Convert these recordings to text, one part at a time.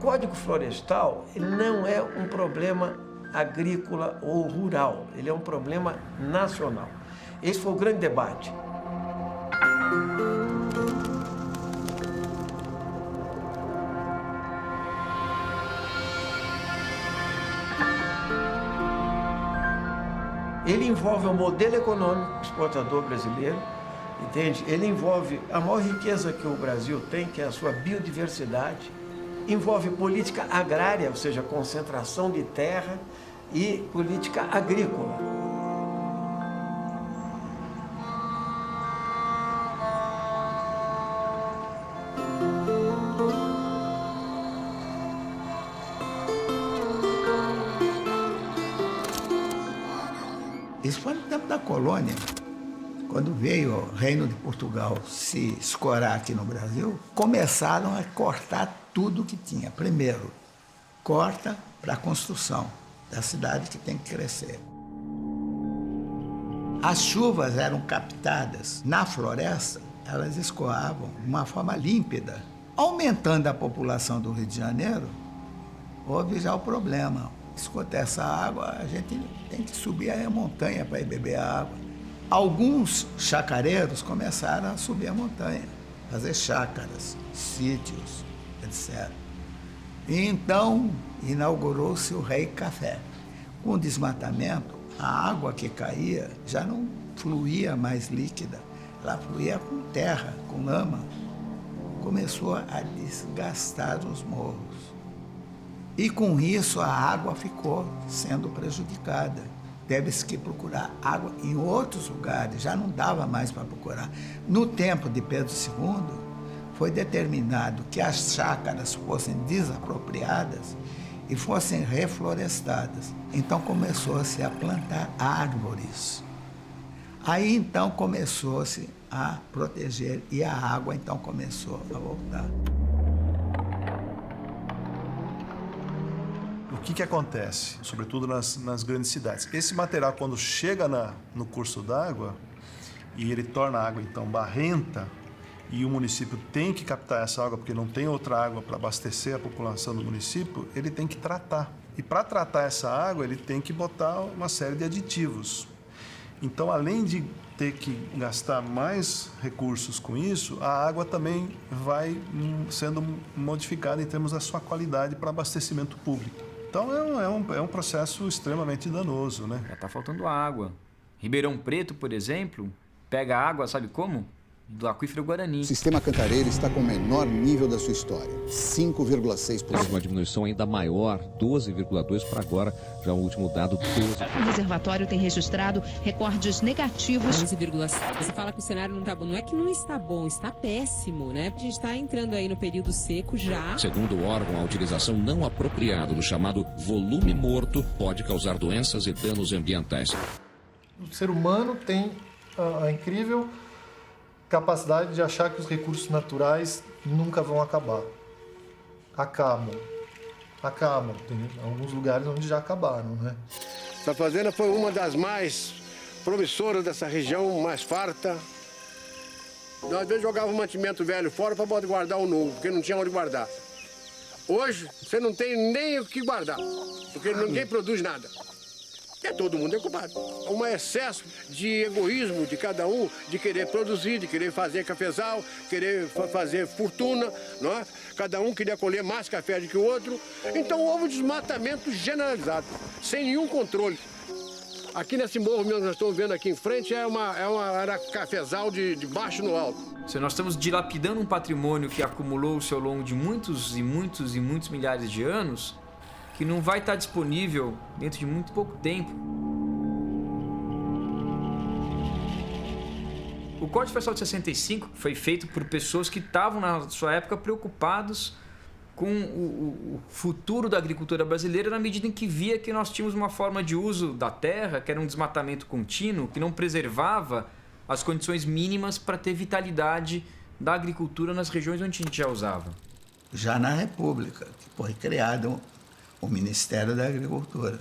Código Florestal ele não é um problema agrícola ou rural, ele é um problema nacional. Esse foi o grande debate. Ele envolve o modelo econômico exportador brasileiro, entende? Ele envolve a maior riqueza que o Brasil tem, que é a sua biodiversidade, envolve política agrária, ou seja, concentração de terra, e política agrícola. Isso foi no tempo da colônia. Quando veio o Reino de Portugal se escorar aqui no Brasil, começaram a cortar tudo que tinha. Primeiro, corta para a construção da cidade que tem que crescer. As chuvas eram captadas na floresta, elas escoavam de uma forma límpida. Aumentando a população do Rio de Janeiro, houve já o problema. Escuta, essa água, a gente tem que subir a montanha para ir beber a água. Alguns chacareiros começaram a subir a montanha, fazer chácaras, sítios, etc. E então inaugurou-se o Rei Café. Com o desmatamento, a água que caía já não fluía mais líquida, ela fluía com terra, com lama. Começou a desgastar os morros. E com isso a água ficou sendo prejudicada. Teve-se que procurar água em outros lugares, já não dava mais para procurar. No tempo de Pedro II, foi determinado que as chácaras fossem desapropriadas e fossem reflorestadas. Então começou-se a plantar árvores. Aí então começou-se a proteger e a água então começou a voltar. O que acontece, sobretudo nas grandes cidades? Esse material, quando chega no curso d'água e ele torna a água, então, barrenta, e o município tem que captar essa água porque não tem outra água para abastecer a população do município, ele tem que tratar. E para tratar essa água, ele tem que botar uma série de aditivos. Então, além de ter que gastar mais recursos com isso, a água também vai sendo modificada em termos da sua qualidade para abastecimento público. Então, é um processo extremamente danoso, né? Já está faltando água. Ribeirão Preto, por exemplo, pega água, sabe como? Do aquífero Guarani. O sistema Cantareira está com o menor nível da sua história, 5,6%. Uma diminuição ainda maior, 12,2% para agora, já o último dado, 12%. O reservatório tem registrado recordes negativos. 11,7%. Você fala que o cenário não está bom. Não é que não está bom, está péssimo, né? A gente está entrando aí no período seco já. Segundo o órgão, a utilização não apropriada do chamado volume morto pode causar doenças e danos ambientais. O ser humano tem a incrível capacidade de achar que os recursos naturais nunca vão acabar. Acabam. Tem alguns lugares onde já acabaram, né? Essa fazenda foi uma das mais promissoras dessa região, mais farta. Nós, às vezes, jogávamos mantimento velho fora para poder guardar o novo, porque não tinha onde guardar. Hoje, você não tem nem o que guardar, porque ninguém produz nada. Todo mundo é culpado. Um excesso de egoísmo de cada um, de querer produzir, de querer fazer cafezal, querer fazer fortuna, não é? Cada um queria colher mais café do que o outro. Então houve um desmatamento generalizado, sem nenhum controle. Aqui nesse morro mesmo que nós estamos vendo aqui em frente era cafezal de baixo no alto. Se nós estamos dilapidando um patrimônio que acumulou-se ao longo de muitos milhares de anos, que não vai estar disponível dentro de muito pouco tempo. O Código Florestal de 65 foi feito por pessoas que estavam, na sua época, preocupados com o futuro da agricultura brasileira, na medida em que via que nós tínhamos uma forma de uso da terra, que era um desmatamento contínuo, que não preservava as condições mínimas para ter vitalidade da agricultura nas regiões onde a gente já usava. Já na República, que foi criado o Ministério da Agricultura.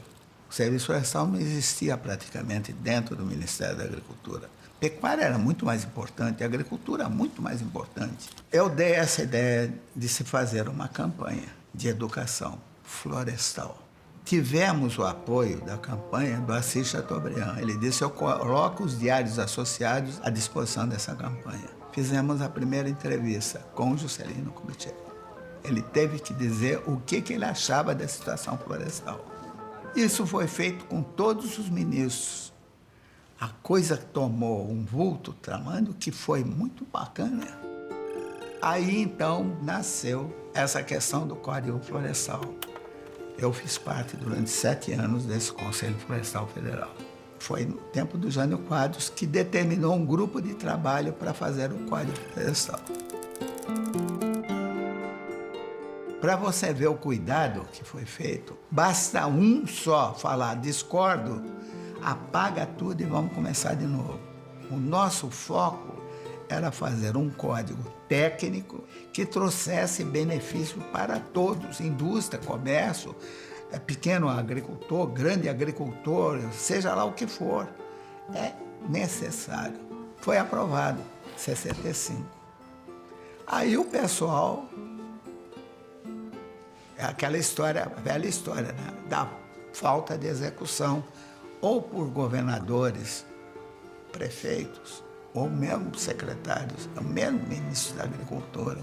O Serviço Florestal não existia praticamente dentro do Ministério da Agricultura. A pecuária era muito mais importante, a agricultura muito mais importante. Eu dei essa ideia de se fazer uma campanha. de educação florestal. Tivemos o apoio da campanha do Assis Chateaubriand. Ele disse: eu coloco os diários associados à disposição dessa campanha. Fizemos a primeira entrevista com o Juscelino Kubitschek. Ele teve que dizer o que ele achava da situação florestal. Isso foi feito com todos os ministros. A coisa tomou um vulto tramando que foi muito bacana. Aí, então, nasceu essa questão do Código Florestal. Eu fiz parte durante 7 anos desse Conselho Florestal Federal. Foi no tempo do Jânio Quadros que determinou um grupo de trabalho para fazer o Código Florestal. Para você ver o cuidado que foi feito, basta um só falar discordo, apaga tudo e vamos começar de novo. O nosso foco era fazer um código técnico que trouxesse benefício para todos, indústria, comércio, pequeno agricultor, grande agricultor, seja lá o que for. É necessário. Foi aprovado em 65. Aí o pessoal, é aquela história, velha história, né? Da falta de execução, ou por governadores, prefeitos, ou mesmo secretários, ou mesmo ministros da Agricultura,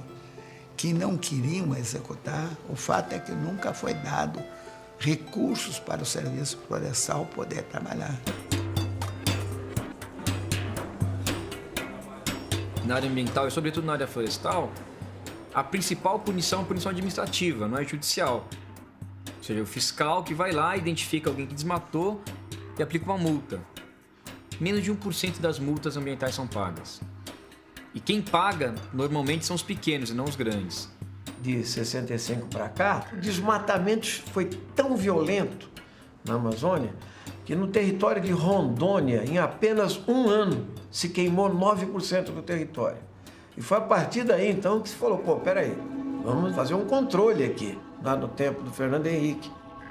que não queriam executar. O fato é que nunca foi dado recursos para o serviço florestal poder trabalhar. Na área ambiental e sobretudo na área florestal, a principal punição é a punição administrativa, não é judicial. Ou seja, o fiscal que vai lá, identifica alguém que desmatou e aplica uma multa. Menos de 1% das multas ambientais são pagas. E quem paga, normalmente, são os pequenos e não os grandes. De 65 para cá, o desmatamento foi tão violento na Amazônia que no território de Rondônia, em apenas um ano, se queimou 9% do território. E foi a partir daí, então, que se falou, pô, peraí, vamos fazer um controle aqui, lá no tempo do Fernando Henrique.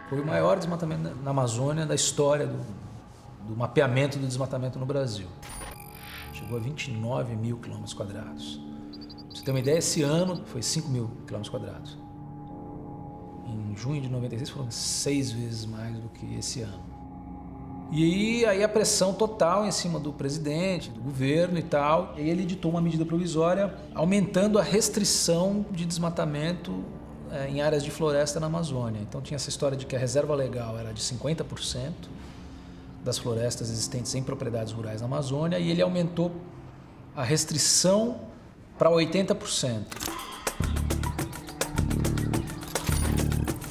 Foi o maior desmatamento na Amazônia da história do mapeamento do desmatamento no Brasil. Chegou a 29 mil quilômetros quadrados. Pra você ter uma ideia, esse ano foi 5 mil quilômetros quadrados. Em junho de 96 foram 6 vezes mais do que esse ano. E aí a pressão total em cima do presidente, do governo e tal. E aí ele editou uma medida provisória aumentando a restrição de desmatamento em áreas de floresta na Amazônia. Então tinha essa história de que a reserva legal era de 50% das florestas existentes em propriedades rurais na Amazônia, e ele aumentou a restrição para 80%.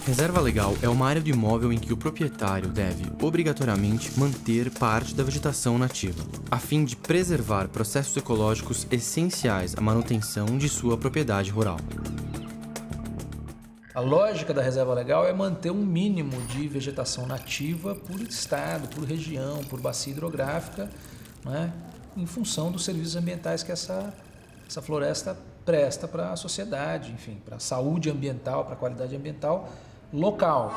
Reserva legal é uma área do imóvel em que o proprietário deve, obrigatoriamente, manter parte da vegetação nativa, a fim de preservar processos ecológicos essenciais à manutenção de sua propriedade rural. A lógica da reserva legal é manter um mínimo de vegetação nativa por estado, por região, por bacia hidrográfica, né, em função dos serviços ambientais que essa floresta presta para a sociedade, enfim, para a saúde ambiental, para a qualidade ambiental local.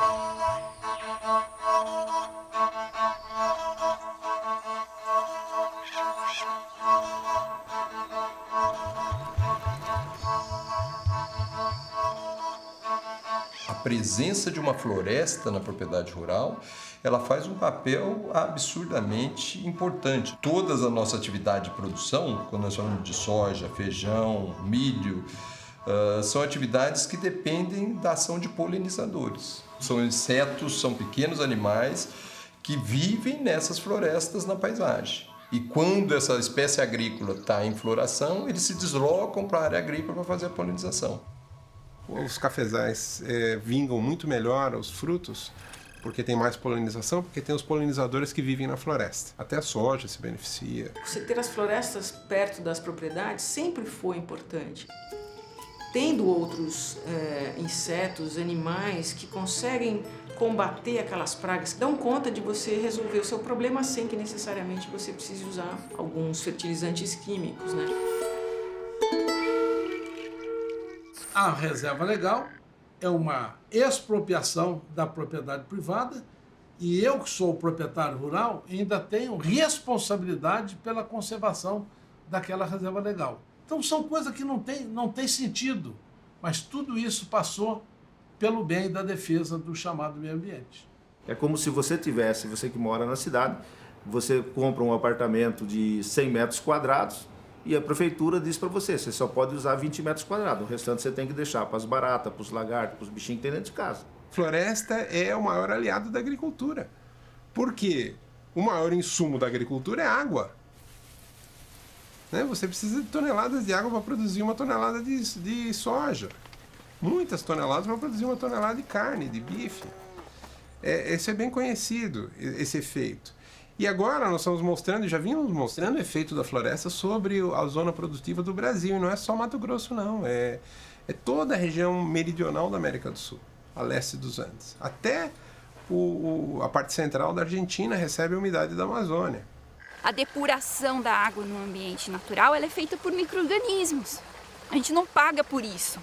A presença de uma floresta na propriedade rural, ela faz um papel absurdamente importante. Toda a nossa atividade de produção, quando nós falamos de soja, feijão, milho, são atividades que dependem da ação de polinizadores. São insetos, são pequenos animais que vivem nessas florestas na paisagem. E quando essa espécie agrícola está em floração, eles se deslocam para a área agrícola para fazer a polinização. Os cafezais vingam muito melhor os frutos porque tem mais polinização, porque tem os polinizadores que vivem na floresta. Até a soja se beneficia. Você ter as florestas perto das propriedades sempre foi importante. Tendo outros insetos, animais que conseguem combater aquelas pragas, dão conta de você resolver o seu problema sem que necessariamente você precise usar alguns fertilizantes químicos, né? A reserva legal é uma expropriação da propriedade privada e eu, que sou o proprietário rural, ainda tenho responsabilidade pela conservação daquela reserva legal. Então são coisas que não tem sentido, mas tudo isso passou pelo bem da defesa do chamado meio ambiente. É como se você que mora na cidade, você compra um apartamento de 100 metros quadrados e a prefeitura diz para você só pode usar 20 metros quadrados, o restante você tem que deixar para as baratas, para os lagartos, para os bichinhos que tem dentro de casa. Floresta é o maior aliado da agricultura. Por quê? O maior insumo da agricultura é água. Né? Você precisa de toneladas de água para produzir uma tonelada de soja. Muitas toneladas para produzir uma tonelada de carne, de bife. Esse é bem conhecido, esse efeito. E agora nós estamos mostrando, já vimos mostrando o efeito da floresta sobre a zona produtiva do Brasil. E não é só Mato Grosso, não. É toda a região meridional da América do Sul, a leste dos Andes. Até a parte central da Argentina recebe a umidade da Amazônia. A depuração da água no ambiente natural ela é feita por micro-organismos. A gente não paga por isso.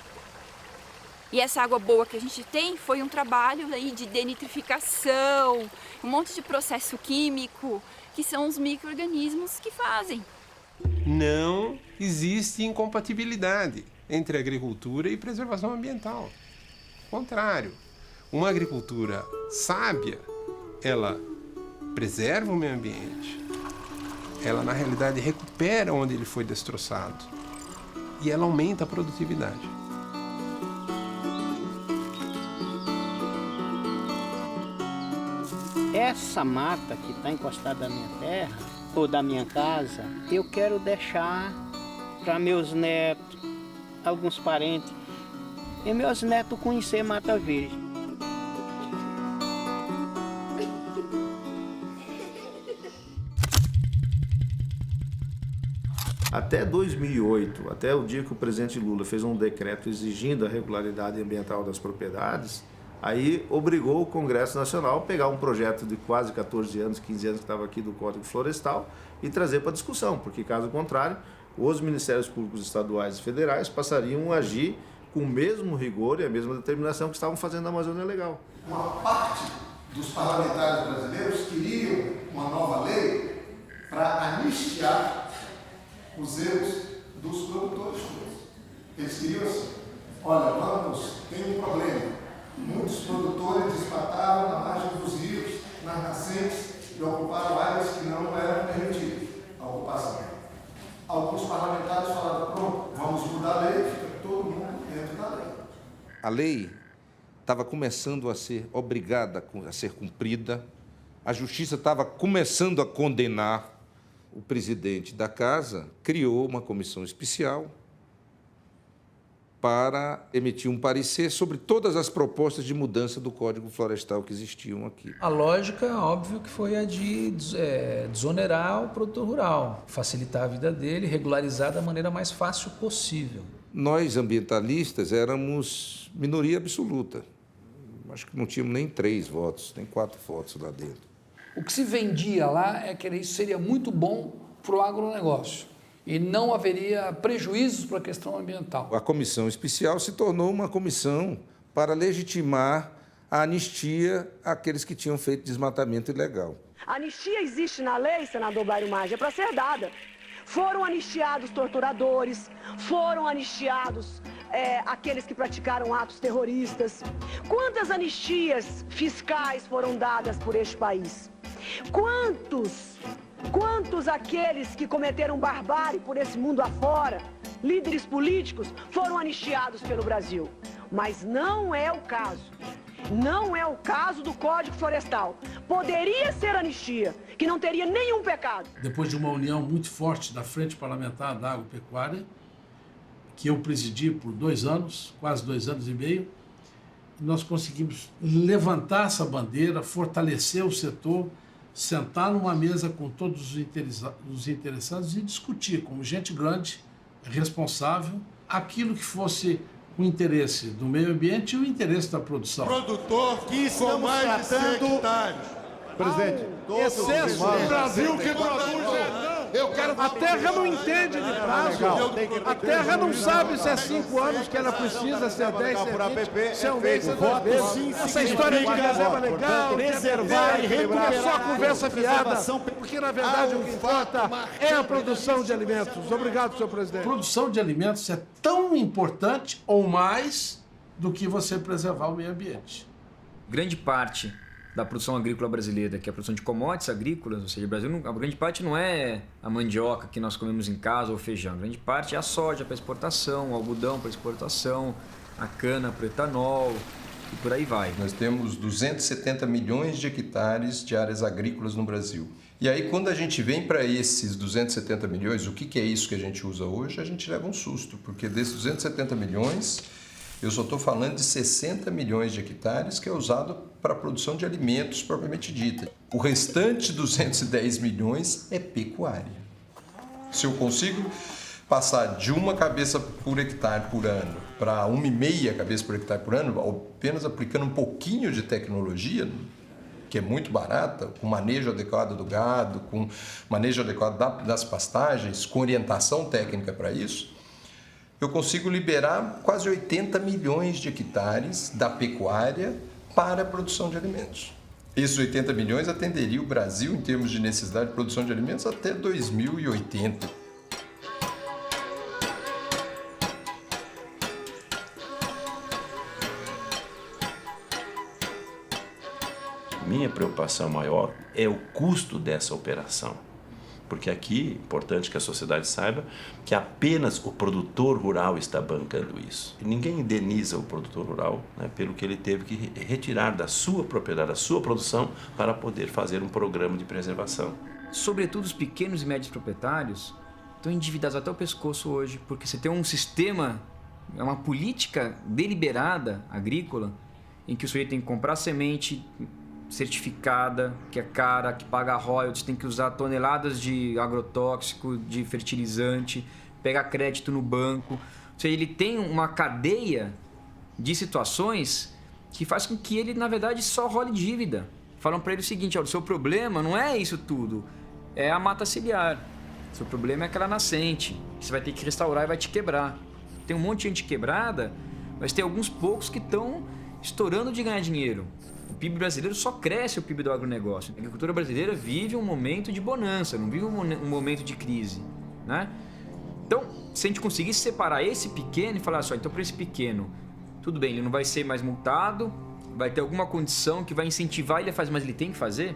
E essa água boa que a gente tem foi um trabalho aí de denitrificação, um monte de processo químico, que são os micro-organismos que fazem. Não existe incompatibilidade entre agricultura e preservação ambiental. Ao contrário, uma agricultura sábia, ela preserva o meio ambiente, ela na realidade recupera onde ele foi destroçado e ela aumenta a produtividade. Essa mata que está encostada na minha terra, ou da minha casa, eu quero deixar para meus netos, alguns parentes, e meus netos conhecer Mata Verde. Até 2008, até o dia que o presidente Lula fez um decreto exigindo a regularidade ambiental das propriedades, aí obrigou o Congresso Nacional a pegar um projeto de quase 14 anos, 15 anos que estava aqui do Código Florestal e trazer para discussão, porque caso contrário, os Ministérios Públicos Estaduais e Federais passariam a agir com o mesmo rigor e a mesma determinação que estavam fazendo na Amazônia Legal. Uma parte dos parlamentares brasileiros queriam uma nova lei para anistiar os erros dos produtores. Eles queriam assim, olha, tem um problema. Muitos produtores desmataram na margem dos rios, nas nascentes, e ocuparam áreas que não eram permitidas a ocupação. Alguns parlamentares falaram, pronto, vamos mudar a lei, fica todo mundo dentro da lei. A lei estava começando a ser obrigada a ser cumprida, a justiça estava começando a condenar. O presidente da casa criou uma comissão especial para emitir um parecer sobre todas as propostas de mudança do Código Florestal que existiam aqui. A lógica, óbvio, que foi a de desonerar o produtor rural, facilitar a vida dele, regularizar da maneira mais fácil possível. Nós, ambientalistas, éramos minoria absoluta. Acho que não tínhamos nem 3 votos, nem 4 votos lá dentro. O que se vendia lá é que isso seria muito bom para o agronegócio e não haveria prejuízos para a questão ambiental. A comissão especial se tornou uma comissão para legitimar a anistia àqueles que tinham feito desmatamento ilegal. A anistia existe na lei, senador Bairro Maggi, é para ser dada. Foram anistiados torturadores, foram anistiados aqueles que praticaram atos terroristas. Quantas anistias fiscais foram dadas por este país? Quantos aqueles que cometeram barbárie por esse mundo afora, líderes políticos, foram anistiados pelo Brasil? Mas não é o caso. Não é o caso do Código Florestal. Poderia ser anistia, que não teria nenhum pecado. Depois de uma união muito forte da Frente Parlamentar da Agropecuária, que eu presidi por 2 anos, quase 2 anos e meio, nós conseguimos levantar essa bandeira, fortalecer o setor, sentar numa mesa com todos os interessados e discutir, como gente grande, responsável, aquilo que fosse o interesse do meio ambiente e o interesse da produção. Produtor com mais de 100 hectares. Presidente, excesso do Brasil que produz. A terra não entende de prazo. A terra não sabe se é 5 anos que ela precisa, se é 10, se é 20, se é um mês, se é 2 meses. Essa história de reserva legal, preservar e recuperar, é só conversa fiada, porque na verdade o que importa é a produção de alimentos. Obrigado, senhor presidente. A produção de alimentos é tão importante ou mais do que você preservar o meio ambiente. Grande parte da produção agrícola brasileira, que é a produção de commodities agrícolas, ou seja, o Brasil, a grande parte não é a mandioca que nós comemos em casa ou o feijão, a grande parte é a soja para exportação, o algodão para exportação, a cana para o etanol e por aí vai. Nós temos 270 milhões de hectares de áreas agrícolas no Brasil. E aí, quando a gente vem para esses 270 milhões, o que é isso que a gente usa hoje? A gente leva um susto, porque desses 270 milhões, eu só estou falando de 60 milhões de hectares que é usado para a produção de alimentos propriamente dita. O restante 210 milhões é pecuária. Se eu consigo passar de uma cabeça por hectare por ano para 1,5 cabeça por hectare por ano, apenas aplicando um pouquinho de tecnologia, que é muito barata, com manejo adequado do gado, com manejo adequado das pastagens, com orientação técnica para isso, eu consigo liberar quase 80 milhões de hectares da pecuária para a produção de alimentos. Esses 80 milhões atenderiam o Brasil, em termos de necessidade de produção de alimentos, até 2080. Minha preocupação maior é o custo dessa operação. Porque aqui é importante que a sociedade saiba que apenas o produtor rural está bancando isso. E ninguém indeniza o produtor rural, né, pelo que ele teve que retirar da sua propriedade, da sua produção, para poder fazer um programa de preservação. Sobretudo os pequenos e médios proprietários estão endividados até o pescoço hoje, porque você tem um sistema, uma política deliberada agrícola, em que o sujeito tem que comprar semente certificada, que é cara, que paga royalties, tem que usar toneladas de agrotóxico, de fertilizante, pegar crédito no banco. Ou seja, ele tem uma cadeia de situações que faz com que ele, na verdade, só role dívida. Falam para ele o seguinte: olha, o seu problema não é isso tudo, é a mata ciliar. O seu problema é aquela nascente, que você vai ter que restaurar e vai te quebrar. Tem um monte de gente quebrada, mas tem alguns poucos que estão estourando de ganhar dinheiro. O PIB brasileiro só cresce, o PIB do agronegócio. A agricultura brasileira vive um momento de bonança, não vive um momento de crise, né? Então, se a gente conseguisse separar esse pequeno e falar só, então para esse pequeno, tudo bem, ele não vai ser mais multado, vai ter alguma condição que vai incentivar ele a fazer, mas ele tem que fazer.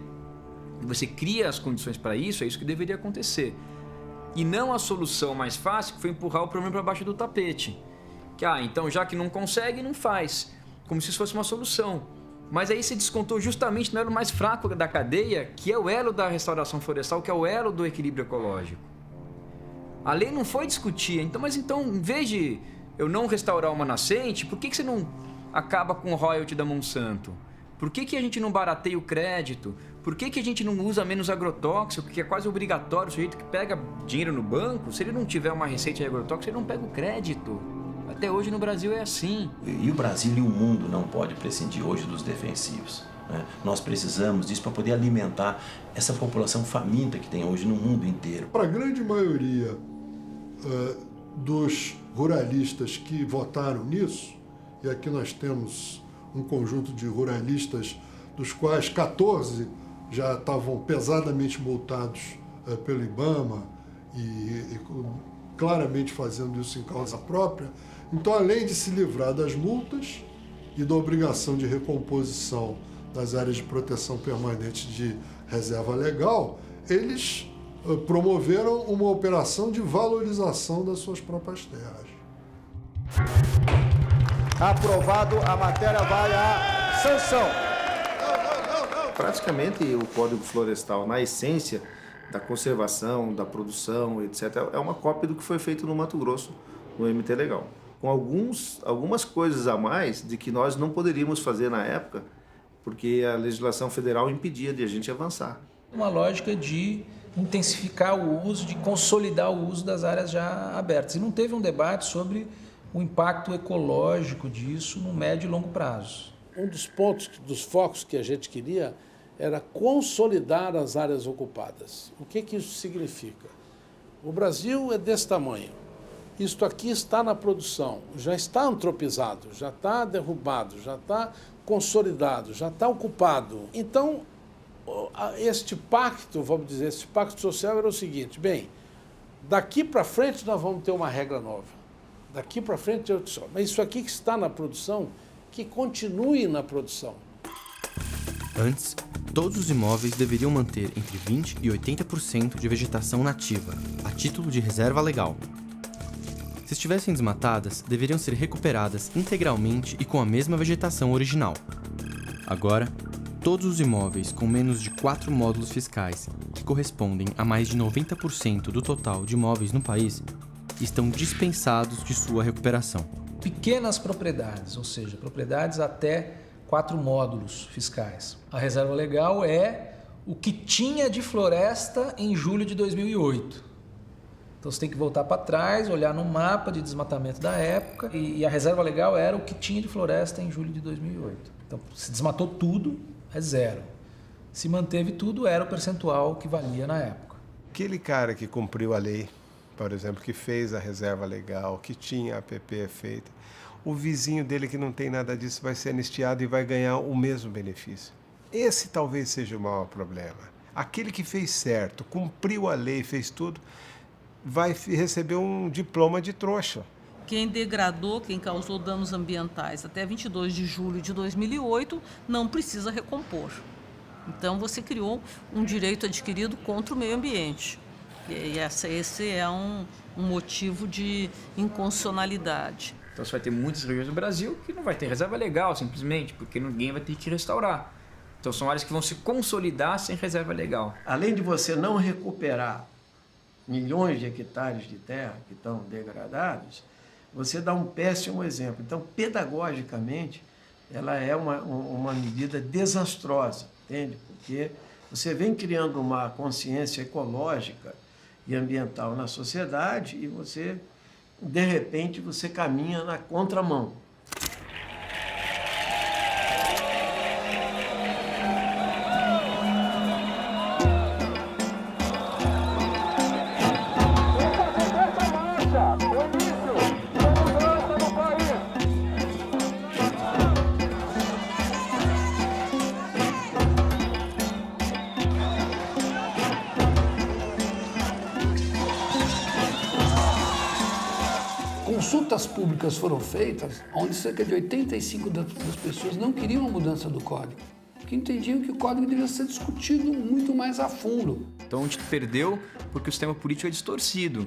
E você cria as condições para isso, é isso que deveria acontecer. E não a solução mais fácil, que foi empurrar o problema para baixo do tapete. Que, então já que não consegue, não faz. Como se isso fosse uma solução. Mas aí se descontou justamente no elo mais fraco da cadeia, que é o elo da restauração florestal, que é o elo do equilíbrio ecológico. A lei não foi discutir, mas em vez de eu não restaurar uma nascente, por que você não acaba com o royalty da Monsanto? Por que a gente não barateia o crédito? Por que a gente não usa menos agrotóxico, que é quase obrigatório, o sujeito que pega dinheiro no banco, se ele não tiver uma receita de agrotóxico, ele não pega o crédito. Até hoje no Brasil é assim. E o Brasil e o mundo não podem prescindir hoje dos defensivos, né? Nós precisamos disso para poder alimentar essa população faminta que tem hoje no mundo inteiro. Para a grande maioria dos ruralistas que votaram nisso, e aqui nós temos um conjunto de ruralistas, dos quais 14 já estavam pesadamente multados pelo IBAMA e claramente fazendo isso em causa própria. Então, além de se livrar das multas e da obrigação de recomposição das áreas de proteção permanente de reserva legal, eles promoveram uma operação de valorização das suas próprias terras. Aprovado, a matéria vai à sanção. Praticamente o Código Florestal, na essência da conservação, da produção, etc., é uma cópia do que foi feito no Mato Grosso, no MT Legal. Com algumas coisas a mais de que nós não poderíamos fazer na época, porque a legislação federal impedia de a gente avançar. Uma lógica de intensificar o uso, de consolidar o uso das áreas já abertas. E não teve um debate sobre o impacto ecológico disso no médio e longo prazo. Um dos pontos, dos focos que a gente queria era consolidar as áreas ocupadas. O que isso significa? O Brasil é desse tamanho. Isto aqui está na produção, já está antropizado, já está derrubado, já está consolidado, já está ocupado. Então, este pacto, vamos dizer, este pacto social era o seguinte: bem, daqui para frente nós vamos ter uma regra nova. Daqui para frente, mas isso aqui que está na produção, que continue na produção. Antes, todos os imóveis deveriam manter entre 20% e 80% de vegetação nativa, a título de reserva legal. Se estivessem desmatadas, deveriam ser recuperadas integralmente e com a mesma vegetação original. Agora, todos os imóveis com menos de 4 módulos fiscais, que correspondem a mais de 90% do total de imóveis no país, estão dispensados de sua recuperação. Pequenas propriedades, ou seja, propriedades até 4 módulos fiscais. A reserva legal é o que tinha de floresta em julho de 2008. Então você tem que voltar para trás, olhar no mapa de desmatamento da época e a reserva legal era o que tinha de floresta em julho de 2008. Então se desmatou tudo, é 0. Se manteve tudo, era o percentual que valia na época. Aquele cara que cumpriu a lei, por exemplo, que fez a reserva legal, que tinha a APP feita, o vizinho dele que não tem nada disso vai ser anistiado e vai ganhar o mesmo benefício. Esse talvez seja o maior problema. Aquele que fez certo, cumpriu a lei, fez tudo, vai receber um diploma de trouxa. Quem degradou, quem causou danos ambientais até 22 de julho de 2008, não precisa recompor. Então, você criou um direito adquirido contra o meio ambiente. E esse é um motivo de inconstitucionalidade. Então, você vai ter muitas regiões do Brasil que não vai ter reserva legal, simplesmente, porque ninguém vai ter que restaurar. Então, são áreas que vão se consolidar sem reserva legal. Além de você não recuperar milhões de hectares de terra que estão degradados, você dá um péssimo exemplo. Então, pedagogicamente, ela é uma medida desastrosa, entende? Porque você vem criando uma consciência ecológica e ambiental na sociedade e você, de repente, você caminha na contramão. Consultas públicas foram feitas onde cerca de 85% das pessoas não queriam a mudança do código, porque entendiam que o código devia ser discutido muito mais a fundo. Então a gente perdeu porque o sistema político é distorcido.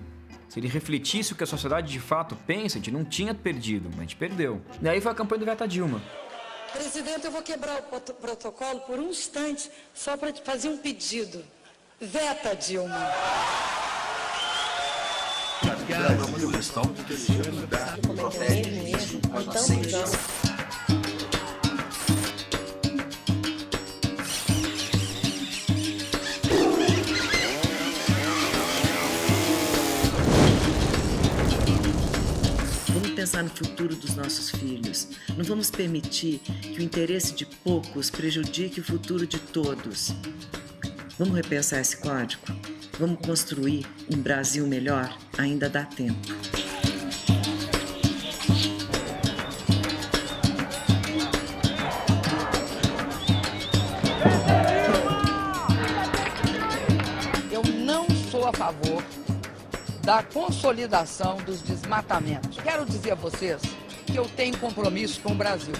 Se ele refletisse o que a sociedade de fato pensa, a gente não tinha perdido, mas a gente perdeu. E aí foi a campanha do Veta Dilma. Presidente, eu vou quebrar o protocolo por um instante só para te fazer um pedido. Veta Dilma. Vamos pensar no futuro dos nossos filhos. Não vamos permitir que o interesse de poucos prejudique o futuro de todos. Vamos repensar esse código? Vamos construir um Brasil melhor? Ainda dá tempo. Eu não sou a favor da consolidação dos desmatamentos. Quero dizer a vocês que eu tenho compromisso com o Brasil.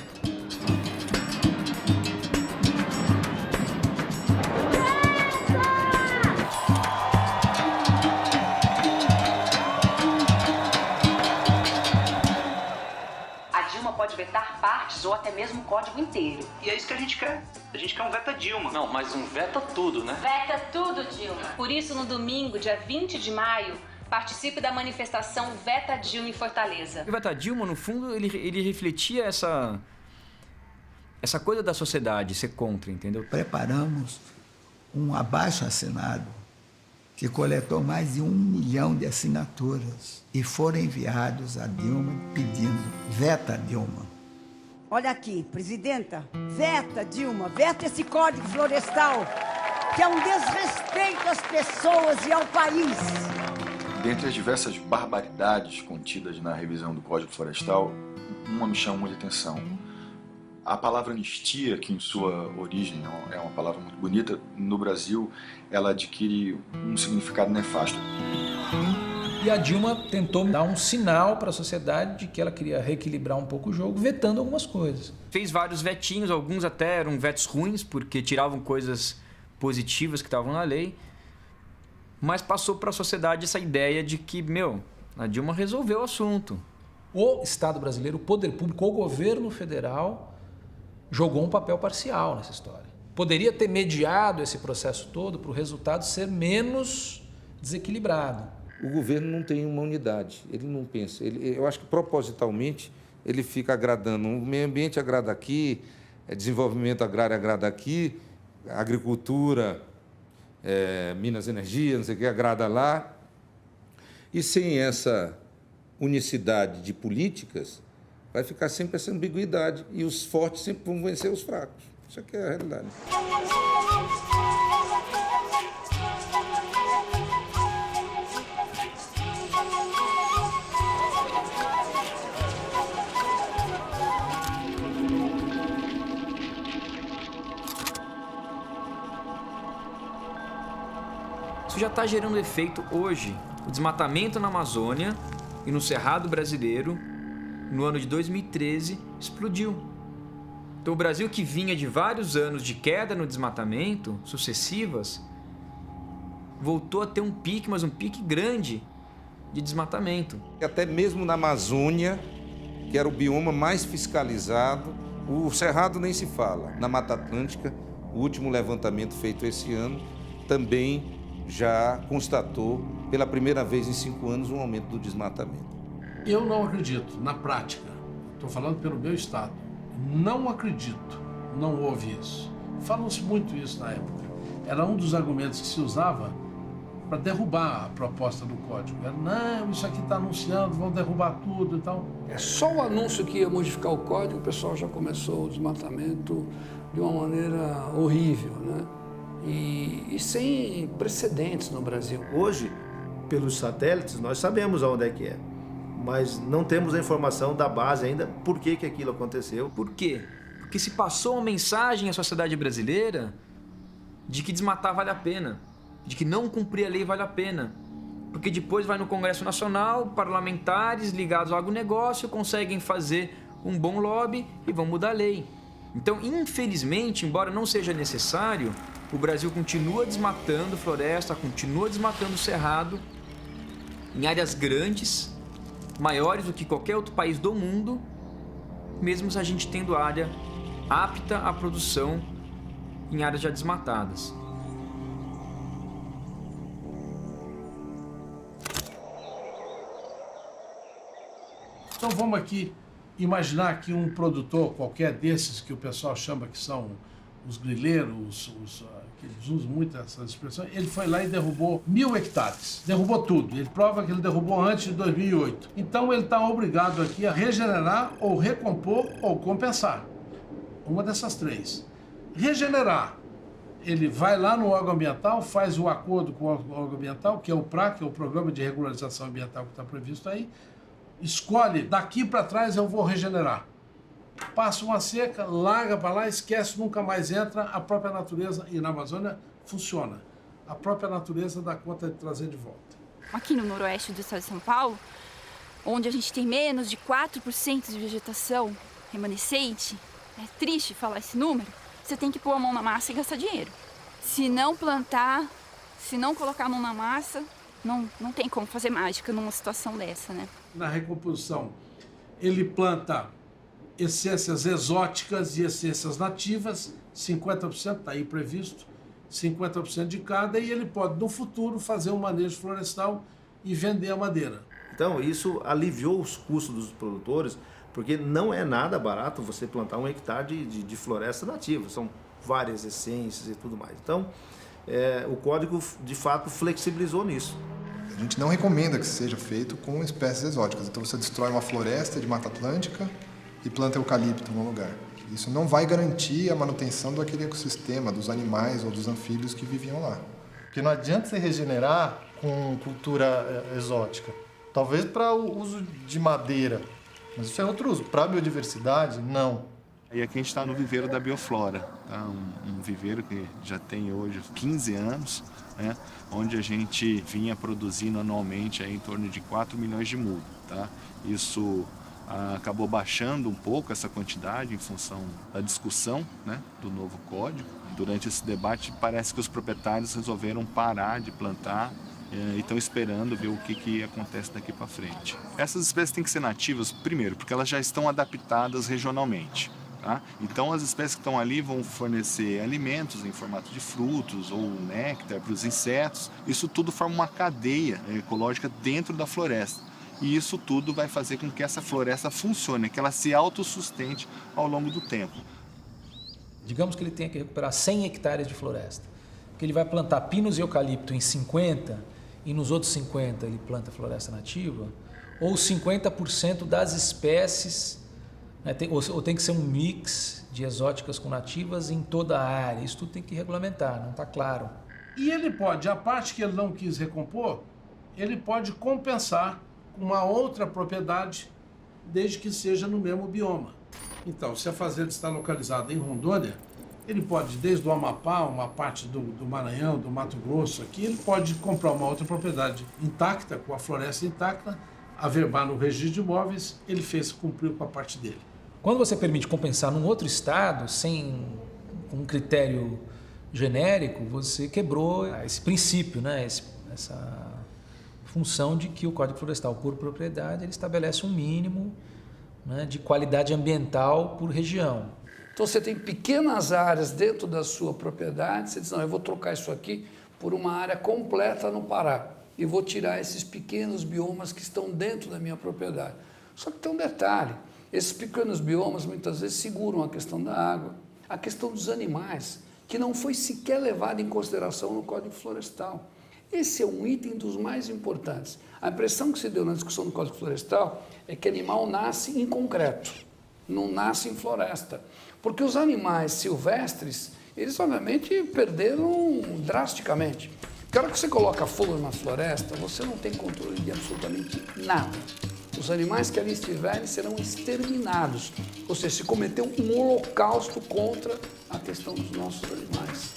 Pode vetar partes ou até mesmo o código inteiro. E é isso que a gente quer. A gente quer um Veta Dilma. Não, mas um veta tudo, né? Veta tudo, Dilma. Por isso, no domingo, dia 20 de maio, participe da manifestação Veta Dilma em Fortaleza. O Veta Dilma, no fundo, ele refletia essa coisa da sociedade ser contra, entendeu? Preparamos um abaixo-assinado que coletou mais de 1 milhão de assinaturas e foram enviados a Dilma pedindo Veta Dilma. Olha aqui, presidenta, veta Dilma, veta esse Código Florestal, que é um desrespeito às pessoas e ao país. Dentre as diversas barbaridades contidas na revisão do Código Florestal, uma me chama muita atenção. A palavra anistia, que em sua origem é uma palavra muito bonita, no Brasil ela adquire um significado nefasto. E a Dilma tentou dar um sinal para a sociedade de que ela queria reequilibrar um pouco o jogo, vetando algumas coisas. Fez vários vetinhos, alguns até eram vetos ruins, porque tiravam coisas positivas que estavam na lei. Mas passou para a sociedade essa ideia de que, a Dilma resolveu o assunto. O Estado brasileiro, o poder público, o governo federal jogou um papel parcial nessa história. Poderia ter mediado esse processo todo para o resultado ser menos desequilibrado. O governo não tem uma unidade, ele não pensa. Eu acho que propositalmente ele fica agradando. O meio ambiente agrada aqui, desenvolvimento agrário agrada aqui, agricultura, Minas Energia, não sei o que, agrada lá. E sem essa unicidade de políticas, vai ficar sempre essa ambiguidade e os fortes sempre vão vencer os fracos. Isso aqui é a realidade. Isso já está gerando efeito hoje. O desmatamento na Amazônia e no Cerrado brasileiro, no ano de 2013, explodiu. Então o Brasil, que vinha de vários anos de queda no desmatamento, sucessivas, voltou a ter um pique, mas um pique grande de desmatamento. Até mesmo na Amazônia, que era o bioma mais fiscalizado, o Cerrado nem se fala. Na Mata Atlântica, o último levantamento feito esse ano também já constatou, pela primeira vez em 5 anos, um aumento do desmatamento. Eu não acredito, na prática, estou falando pelo meu estado, não acredito, não houve isso. Falou-se muito isso na época. Era um dos argumentos que se usava para derrubar a proposta do código. Era, não, isso aqui está anunciando, vão derrubar tudo e tal. É só o anúncio que ia modificar o código, o pessoal já começou o desmatamento de uma maneira horrível, né? E sem precedentes no Brasil. Hoje, pelos satélites, nós sabemos aonde é que é, mas não temos a informação da base ainda por que aquilo aconteceu. Por quê? Porque se passou uma mensagem à sociedade brasileira de que desmatar vale a pena, de que não cumprir a lei vale a pena. Porque depois vai no Congresso Nacional, parlamentares ligados ao agronegócio conseguem fazer um bom lobby e vão mudar a lei. Então, infelizmente, embora não seja necessário, o Brasil continua desmatando floresta, continua desmatando cerrado em áreas grandes, maiores do que qualquer outro país do mundo, mesmo a gente tendo área apta à produção em áreas já desmatadas. Então vamos aqui imaginar que um produtor qualquer desses que o pessoal chama que são os grileiros, que eles usam muito essas expressões, ele foi lá e derrubou 1.000 hectares. Derrubou tudo. Ele prova que ele derrubou antes de 2008. Então ele está obrigado aqui a regenerar ou recompor ou compensar. Uma dessas três. Regenerar. Ele vai lá no órgão ambiental, faz o acordo com o órgão ambiental, que é o PRA, que é o Programa de Regularização Ambiental que está previsto aí, escolhe, daqui para trás eu vou regenerar. Passa uma seca, larga para lá, esquece, nunca mais entra, a própria natureza, e na Amazônia funciona. A própria natureza dá conta de trazer de volta. Aqui no noroeste do estado de São Paulo, onde a gente tem menos de 4% de vegetação remanescente, é triste falar esse número, você tem que pôr a mão na massa e gastar dinheiro. Se não plantar, se não colocar a mão na massa, não tem como fazer mágica numa situação dessa, né? Na recomposição, ele planta essências exóticas e essências nativas, 50% está aí previsto, 50% de cada, e ele pode, no futuro, fazer um manejo florestal e vender a madeira. Então, isso aliviou os custos dos produtores, porque não é nada barato você plantar 1 hectare de floresta nativa, são várias essências e tudo mais. Então, o código, de fato, flexibilizou nisso. A gente não recomenda que seja feito com espécies exóticas. Então você destrói uma floresta de Mata Atlântica e planta eucalipto no lugar. Isso não vai garantir a manutenção daquele ecossistema, dos animais ou dos anfíbios que viviam lá. Porque não adianta você regenerar com cultura exótica. Talvez para o uso de madeira, mas isso é outro uso. Para a biodiversidade, não. E aqui a gente está no viveiro da Bioflora, tá? Um viveiro que já tem hoje 15 anos, né? Onde a gente vinha produzindo anualmente aí em torno de 4 milhões de mudas. Tá? Isso acabou baixando um pouco essa quantidade em função da discussão, né, do novo código. Durante esse debate parece que os proprietários resolveram parar de plantar e estão esperando ver o que acontece daqui para frente. Essas espécies têm que ser nativas, primeiro, porque elas já estão adaptadas regionalmente. Tá? Então as espécies que estão ali vão fornecer alimentos em formato de frutos ou néctar para os insetos. Isso tudo forma uma cadeia ecológica dentro da floresta. E isso tudo vai fazer com que essa floresta funcione, que ela se autossustente ao longo do tempo. Digamos que ele tenha que recuperar 100 hectares de floresta, que ele vai plantar pinos e eucalipto em 50 e nos outros 50 ele planta floresta nativa, ou 50% das espécies, né, ou tem que ser um mix de exóticas com nativas em toda a área. Isso tudo tem que regulamentar, não está claro. E ele pode, a parte que ele não quis recompor, ele pode compensar uma outra propriedade, desde que seja no mesmo bioma. Então, se a fazenda está localizada em Rondônia, ele pode, desde o Amapá, uma parte do Maranhão, do Mato Grosso, aqui, ele pode comprar uma outra propriedade intacta, com a floresta intacta, averbar no registro de imóveis, ele cumpriu com a parte dele. Quando você permite compensar num outro estado, sem um critério genérico, você quebrou esse princípio, né? Essa função de que o Código Florestal, por propriedade, ele estabelece um mínimo, né, de qualidade ambiental por região. Então você tem pequenas áreas dentro da sua propriedade, você diz, não, eu vou trocar isso aqui por uma área completa no Pará e vou tirar esses pequenos biomas que estão dentro da minha propriedade. Só que tem um detalhe, esses pequenos biomas muitas vezes seguram a questão da água, a questão dos animais, que não foi sequer levada em consideração no Código Florestal. Esse é um item dos mais importantes. A impressão que se deu na discussão do Código Florestal é que animal nasce em concreto, não nasce em floresta. Porque os animais silvestres, eles obviamente perderam drasticamente. Porque a hora que você coloca fogo na floresta, você não tem controle de absolutamente nada. Os animais que ali estiverem serão exterminados. Ou seja, se cometeu um holocausto contra a questão dos nossos animais.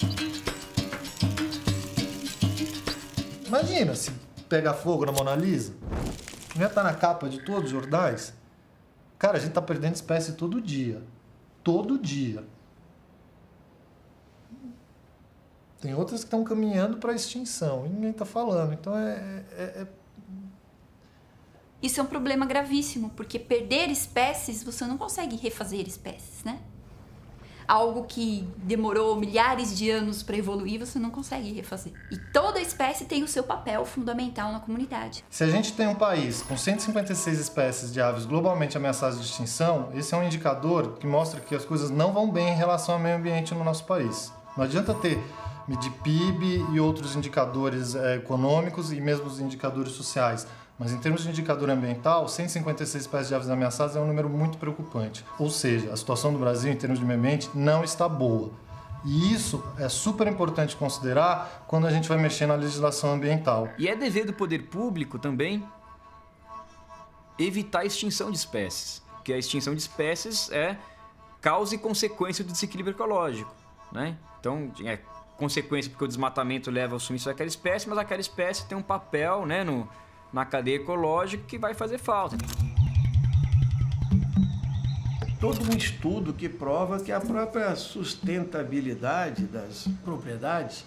Imagina se pegar fogo na Mona Lisa, não ia estar na capa de todos os jornais. Cara, a gente está perdendo espécie todo dia. Todo dia. Tem outras que estão caminhando para a extinção e ninguém está falando. Então Isso é um problema gravíssimo, porque perder espécies, você não consegue refazer espécies, né? Algo que demorou milhares de anos para evoluir, você não consegue refazer. E toda espécie tem o seu papel fundamental na comunidade. Se a gente tem um país com 156 espécies de aves globalmente ameaçadas de extinção, esse é um indicador que mostra que as coisas não vão bem em relação ao meio ambiente no nosso país. Não adianta medir PIB e outros indicadores econômicos e mesmo os indicadores sociais. Mas em termos de indicador ambiental, 156 espécies de aves ameaçadas é um número muito preocupante. Ou seja, a situação do Brasil em termos de meio ambiente não está boa. E isso é super importante considerar quando a gente vai mexer na legislação ambiental. E é dever do poder público também evitar a extinção de espécies. Porque a extinção de espécies é causa e consequência do desequilíbrio ecológico, né? Então, é consequência porque o desmatamento leva ao sumiço daquela espécie, mas aquela espécie tem um papel, né, na cadeia ecológica que vai fazer falta. Todo um estudo que prova que a própria sustentabilidade das propriedades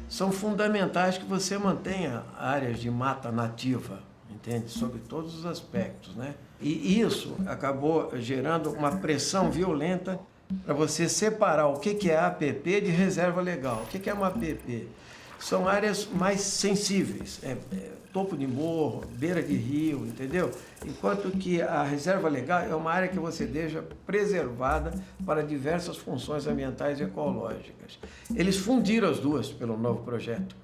são fundamentais que você mantenha áreas de mata nativa, entende? Sobre todos os aspectos, né? E isso acabou gerando uma pressão violenta para você separar o que é APP de reserva legal. O que é uma APP? São áreas mais sensíveis, topo de morro, beira de rio, entendeu? Enquanto que a reserva legal é uma área que você deixa preservada para diversas funções ambientais e ecológicas. Eles fundiram as duas pelo novo projeto.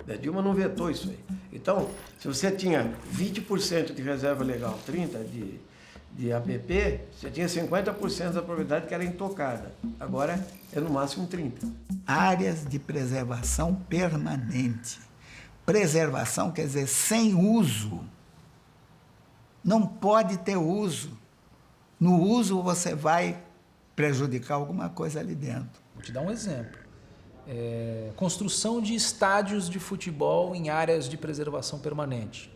A Dilma não vetou isso aí. Então, se você tinha 20% de reserva legal, 30% de APP, você tinha 50% da propriedade que era intocada. Agora é no máximo 30%. Áreas de preservação permanente. Preservação quer dizer sem uso. Não pode ter uso. No uso você vai prejudicar alguma coisa ali dentro. Vou te dar um exemplo. Construção de estádios de futebol em áreas de preservação permanente.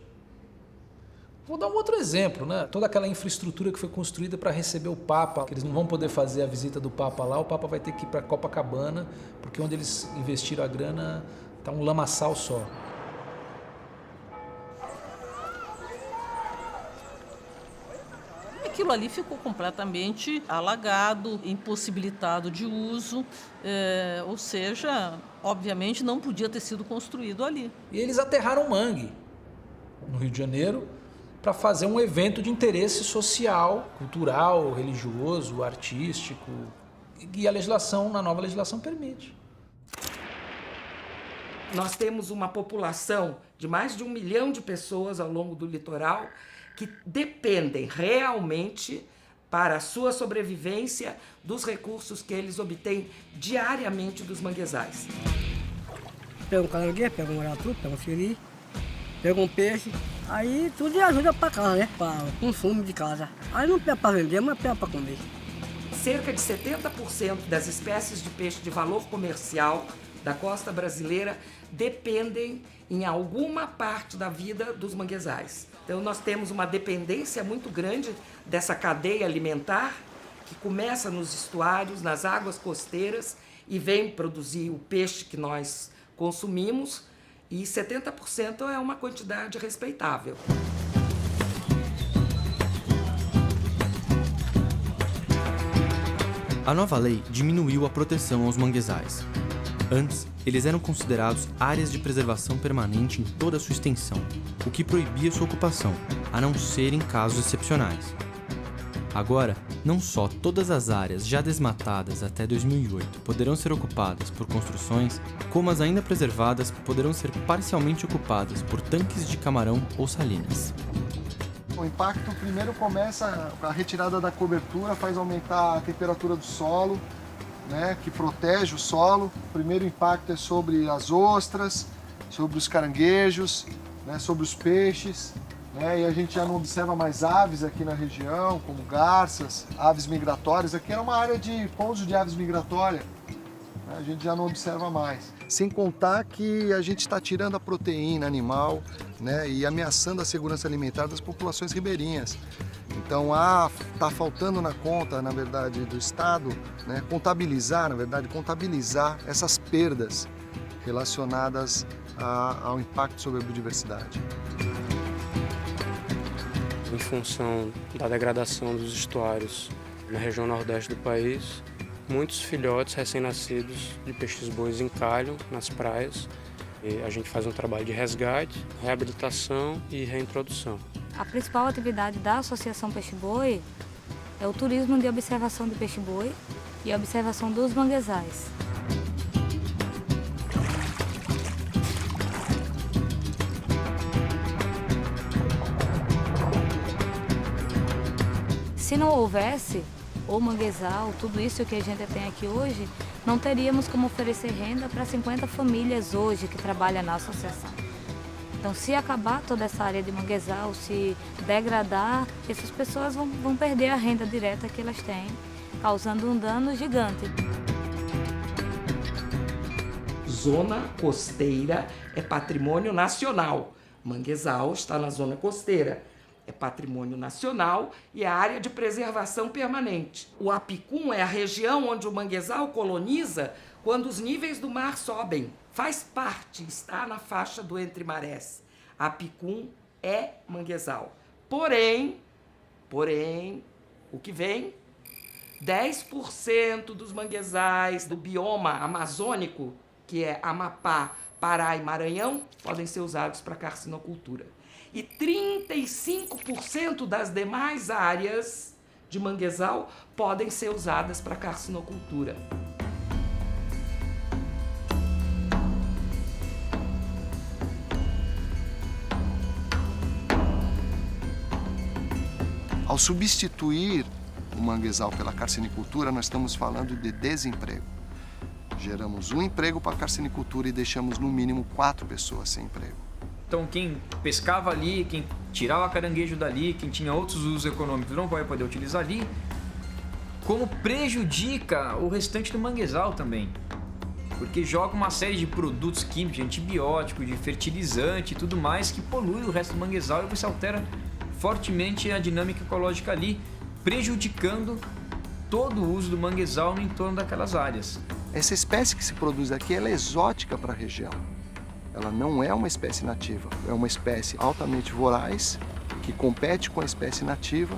Vou dar um outro exemplo, né? Toda aquela infraestrutura que foi construída para receber o Papa, que eles não vão poder fazer a visita do Papa lá, o Papa vai ter que ir para Copacabana, porque onde eles investiram a grana está um lamaçal só. Aquilo ali ficou completamente alagado, impossibilitado de uso, ou seja, obviamente não podia ter sido construído ali. E eles aterraram mangue no Rio de Janeiro para fazer um evento de interesse social, cultural, religioso, artístico, e a legislação, na nova legislação, permite. Nós temos uma população de mais de 1 milhão de pessoas ao longo do litoral que dependem realmente para a sua sobrevivência dos recursos que eles obtêm diariamente dos manguezais. Pega um caranguejo, pega um maratu, pega um siri, pega um peixe, aí tudo ajuda para casa, né? Para o consumo de casa. Aí não pega para vender, mas pega para comer. Cerca de 70% das espécies de peixe de valor comercial da costa brasileira dependem em alguma parte da vida dos manguezais. Então nós temos uma dependência muito grande dessa cadeia alimentar que começa nos estuários, nas águas costeiras e vem produzir o peixe que nós consumimos, e 70% é uma quantidade respeitável. A nova lei diminuiu a proteção aos manguezais. Antes, eles eram considerados áreas de preservação permanente em toda a sua extensão, o que proibia sua ocupação, a não ser em casos excepcionais. Agora, não só todas as áreas já desmatadas até 2008 poderão ser ocupadas por construções, como as ainda preservadas poderão ser parcialmente ocupadas por tanques de camarão ou salinas. O impacto primeiro começa, a retirada da cobertura faz aumentar a temperatura do solo, né, que protege o solo. O primeiro impacto é sobre as ostras, sobre os caranguejos, né, sobre os peixes, né, e a gente já não observa mais aves aqui na região, como garças, aves migratórias. Aqui era uma área de pouso de aves migratórias, né, a gente já não observa mais. Sem contar que a gente está tirando a proteína animal, né, e ameaçando a segurança alimentar das populações ribeirinhas. Então, está faltando na conta, na verdade, do Estado, né, contabilizar essas perdas relacionadas ao impacto sobre a biodiversidade. Em função da degradação dos estuários na região nordeste do país, muitos filhotes recém-nascidos de peixes-bois encalham nas praias. E a gente faz um trabalho de resgate, reabilitação e reintrodução. A principal atividade da Associação Peixe-Boi é o turismo de observação de peixe-boi e a observação dos manguezais. Se não houvesse o manguezal, tudo isso que a gente tem aqui hoje, não teríamos como oferecer renda para 50 famílias hoje que trabalham na associação. Então, se acabar toda essa área de manguezal, se degradar, essas pessoas vão perder a renda direta que elas têm, causando um dano gigante. Zona costeira é patrimônio nacional. Manguezal está na zona costeira. É patrimônio nacional e é área de preservação permanente. O Apicum é a região onde o manguezal coloniza quando os níveis do mar sobem. Faz parte, está na faixa do entre marés. Apicum é manguezal. Porém, o que vem? 10% dos manguezais do bioma amazônico, que é Amapá, Pará e Maranhão, podem ser usados para carcinocultura. E 35% das demais áreas de manguezal podem ser usadas para carcinocultura. Ao substituir o manguezal pela carcinicultura, nós estamos falando de desemprego. Geramos um emprego para a carcinicultura e deixamos no mínimo 4 pessoas sem emprego. Então quem pescava ali, quem tirava caranguejo dali, quem tinha outros usos econômicos não vai poder utilizar ali. como prejudica o restante do manguezal também. Porque joga uma série de produtos químicos, de antibiótico, de fertilizante e tudo mais que polui o resto do manguezal e você altera fortemente a dinâmica ecológica ali, prejudicando todo o uso do manguezal no entorno daquelas áreas. Essa espécie que se produz aqui, ela é exótica para a região. Ela não é uma espécie nativa, é uma espécie altamente voraz, que compete com a espécie nativa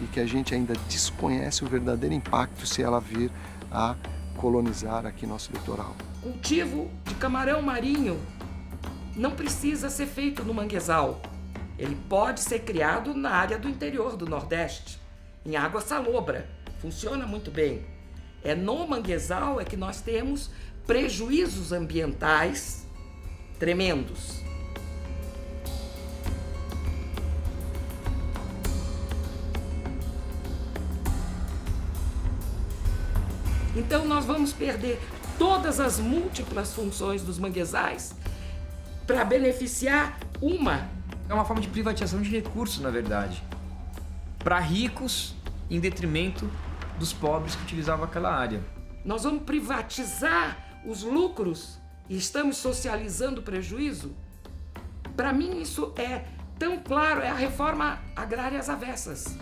e que a gente ainda desconhece o verdadeiro impacto se ela vir a colonizar aqui nosso litoral. Cultivo de camarão marinho não precisa ser feito no manguezal. Ele pode ser criado na área do interior do Nordeste, em água salobra. Funciona muito bem. É no manguezal é que nós temos prejuízos ambientais tremendos. Então nós vamos perder todas as múltiplas funções dos manguezais para beneficiar uma. É uma forma de privatização de recursos, na verdade, para ricos em detrimento dos pobres que utilizavam aquela área. Nós vamos privatizar os lucros e estamos socializando o prejuízo? Para mim isso é tão claro, é a reforma agrária às avessas.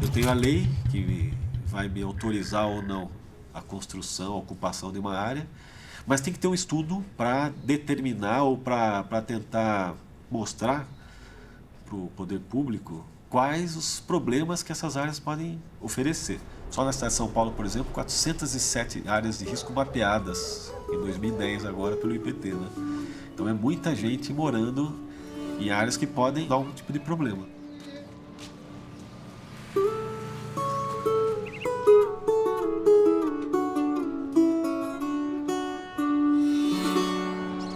Eu tenho a lei que vai me autorizar ou não a construção, a ocupação de uma área, mas tem que ter um estudo para determinar ou para tentar mostrar para o poder público quais os problemas que essas áreas podem oferecer. Só na cidade de São Paulo, por exemplo, 407 áreas de risco mapeadas em 2010 agora pelo IPT, né? Então é muita gente morando em áreas que podem dar algum tipo de problema.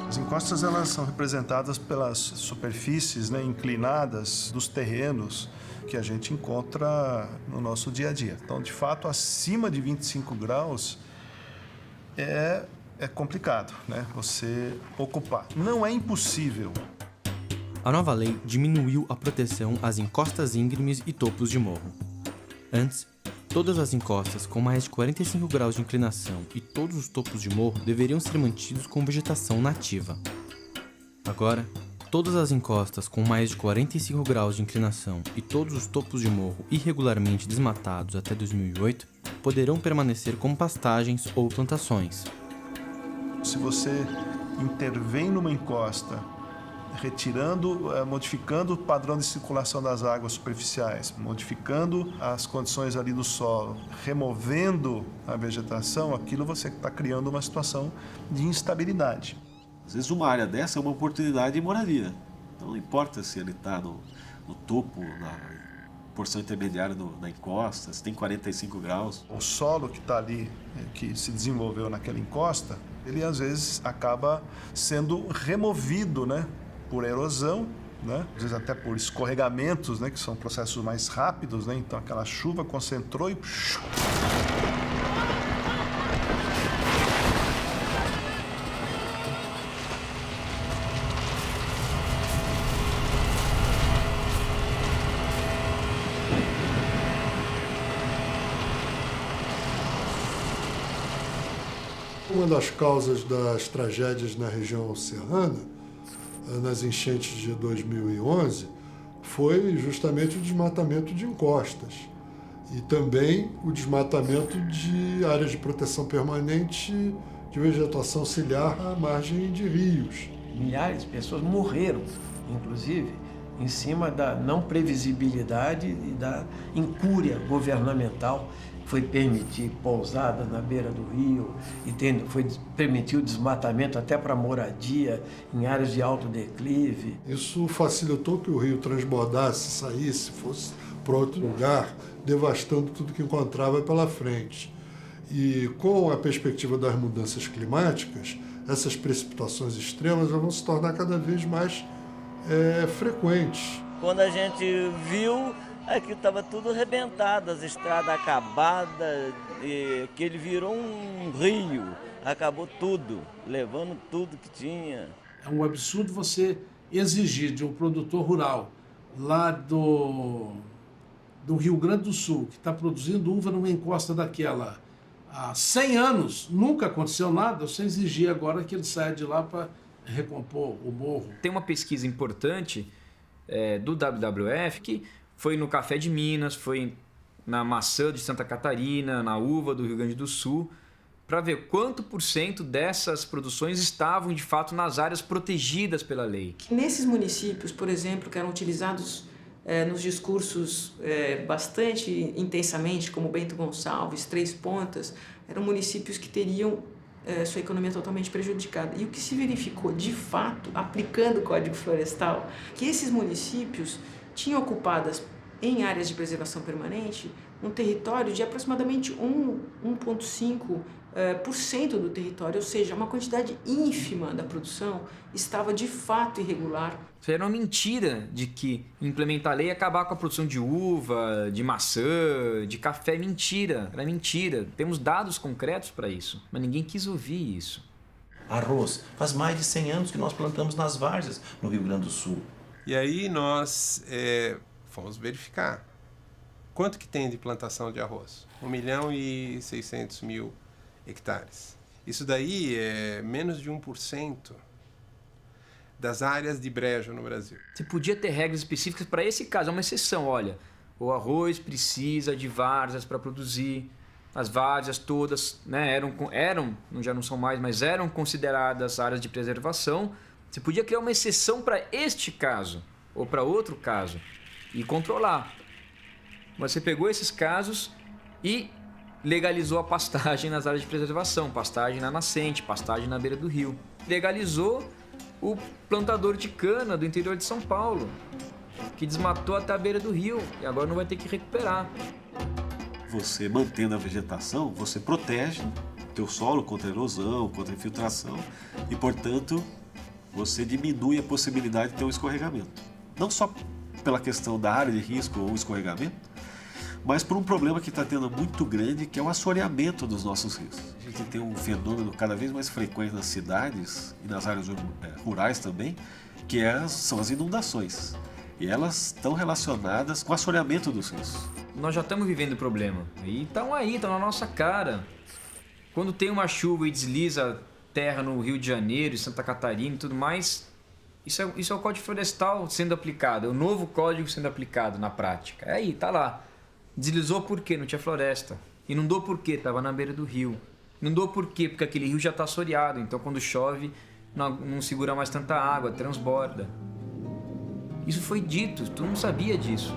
As encostas elas são representadas pelas superfícies, né, inclinadas dos terrenos que a gente encontra no nosso dia a dia. Então, de fato, acima de 25 graus é complicado, né, você ocupar. Não é impossível. A nova lei diminuiu a proteção às encostas íngremes e topos de morro. Antes, todas as encostas com mais de 45 graus de inclinação e todos os topos de morro deveriam ser mantidos com vegetação nativa. Agora, todas as encostas com mais de 45 graus de inclinação e todos os topos de morro irregularmente desmatados até 2008 poderão permanecer como pastagens ou plantações. Se você intervém numa encosta, modificando o padrão de circulação das águas superficiais, modificando as condições ali do solo, removendo a vegetação, aquilo você está criando uma situação de instabilidade. Às vezes uma área dessa é uma oportunidade de moradia. Então não importa se ele está no topo, na porção intermediária da encosta, se tem 45 graus. O solo que está ali, que se desenvolveu naquela encosta, ele às vezes acaba sendo removido, né, por erosão, né, às vezes até por escorregamentos, né, que são processos mais rápidos, né, então aquela chuva concentrou e... Uma das causas das tragédias na região serrana, nas enchentes de 2011, foi justamente o desmatamento de encostas e também o desmatamento de áreas de proteção permanente de vegetação ciliar à margem de rios. Milhares de pessoas morreram, inclusive, em cima da não previsibilidade e da incúria governamental. Foi permitir pousada na beira do rio e foi permitir o desmatamento até para moradia em áreas de alto declive. Isso facilitou que o rio transbordasse, saísse, fosse para outro lugar, devastando tudo que encontrava pela frente. E com a perspectiva das mudanças climáticas, essas precipitações extremas vão se tornar cada vez mais frequentes. Quando a gente viu, aqui estava tudo arrebentado, as estradas acabadas, e que ele virou um rio, acabou tudo, levando tudo que tinha. É É um absurdo você exigir de um produtor rural lá do Rio Grande do Sul, que está produzindo uva numa encosta daquela há 100 anos, nunca aconteceu nada, você exigir agora que ele saia de lá para recompor o morro. Tem uma pesquisa importante do WWF que foi no café de Minas, foi na maçã de Santa Catarina, na uva do Rio Grande do Sul, para ver quanto % dessas produções estavam de fato nas áreas protegidas pela lei. Nesses municípios, por exemplo, que eram utilizados nos discursos bastante intensamente, como Bento Gonçalves, Três Pontas, eram municípios que teriam sua economia totalmente prejudicada. E o que se verificou, de fato, aplicando o Código Florestal, que esses municípios tinham ocupadas em áreas de preservação permanente um território de aproximadamente 1,5% do território, ou seja, uma quantidade ínfima da produção estava de fato irregular. Isso era uma mentira de que implementar a lei ia acabar com a produção de uva, de maçã, de café. Mentira, era mentira. Temos dados concretos para isso, mas ninguém quis ouvir isso. Arroz. Faz mais de 100 anos que nós plantamos nas várzeas no Rio Grande do Sul. E aí nós fomos verificar quanto que tem de plantação de arroz. 1.600.000 hectares. Isso daí é menos de 1% das áreas de brejo no Brasil. Você podia ter regras específicas para esse caso, é uma exceção. Olha, o arroz precisa de várzeas para produzir. As várzeas todas, né, já não são mais, mas eram consideradas áreas de preservação. Você podia criar uma exceção para este caso ou para outro caso e controlar. Mas você pegou esses casos e legalizou a pastagem nas áreas de preservação, pastagem na nascente, pastagem na beira do rio. Legalizou o plantador de cana do interior de São Paulo, que desmatou até a beira do rio e agora não vai ter que recuperar. Você mantendo a vegetação, você protege o teu solo contra erosão, contra infiltração e, portanto, você diminui a possibilidade de ter um escorregamento. Não só pela questão da área de risco ou escorregamento, mas por um problema que está tendo muito grande, que é o assoreamento dos nossos rios. A gente tem um fenômeno cada vez mais frequente nas cidades e nas áreas rurais também, que são as inundações. E elas estão relacionadas com o assoreamento dos rios. Nós já estamos vivendo o problema. E estão na nossa cara. Quando tem uma chuva e desliza terra no Rio de Janeiro, Santa Catarina e tudo mais, isso é o Código Florestal sendo aplicado, é o novo código sendo aplicado na prática. Aí, tá lá. Deslizou por quê? Não tinha floresta. Inundou por quê? Estava na beira do rio. Inundou por quê? Porque aquele rio já está assoreado. Então, quando chove, não segura mais tanta água, transborda. Isso foi dito, tu não sabia disso.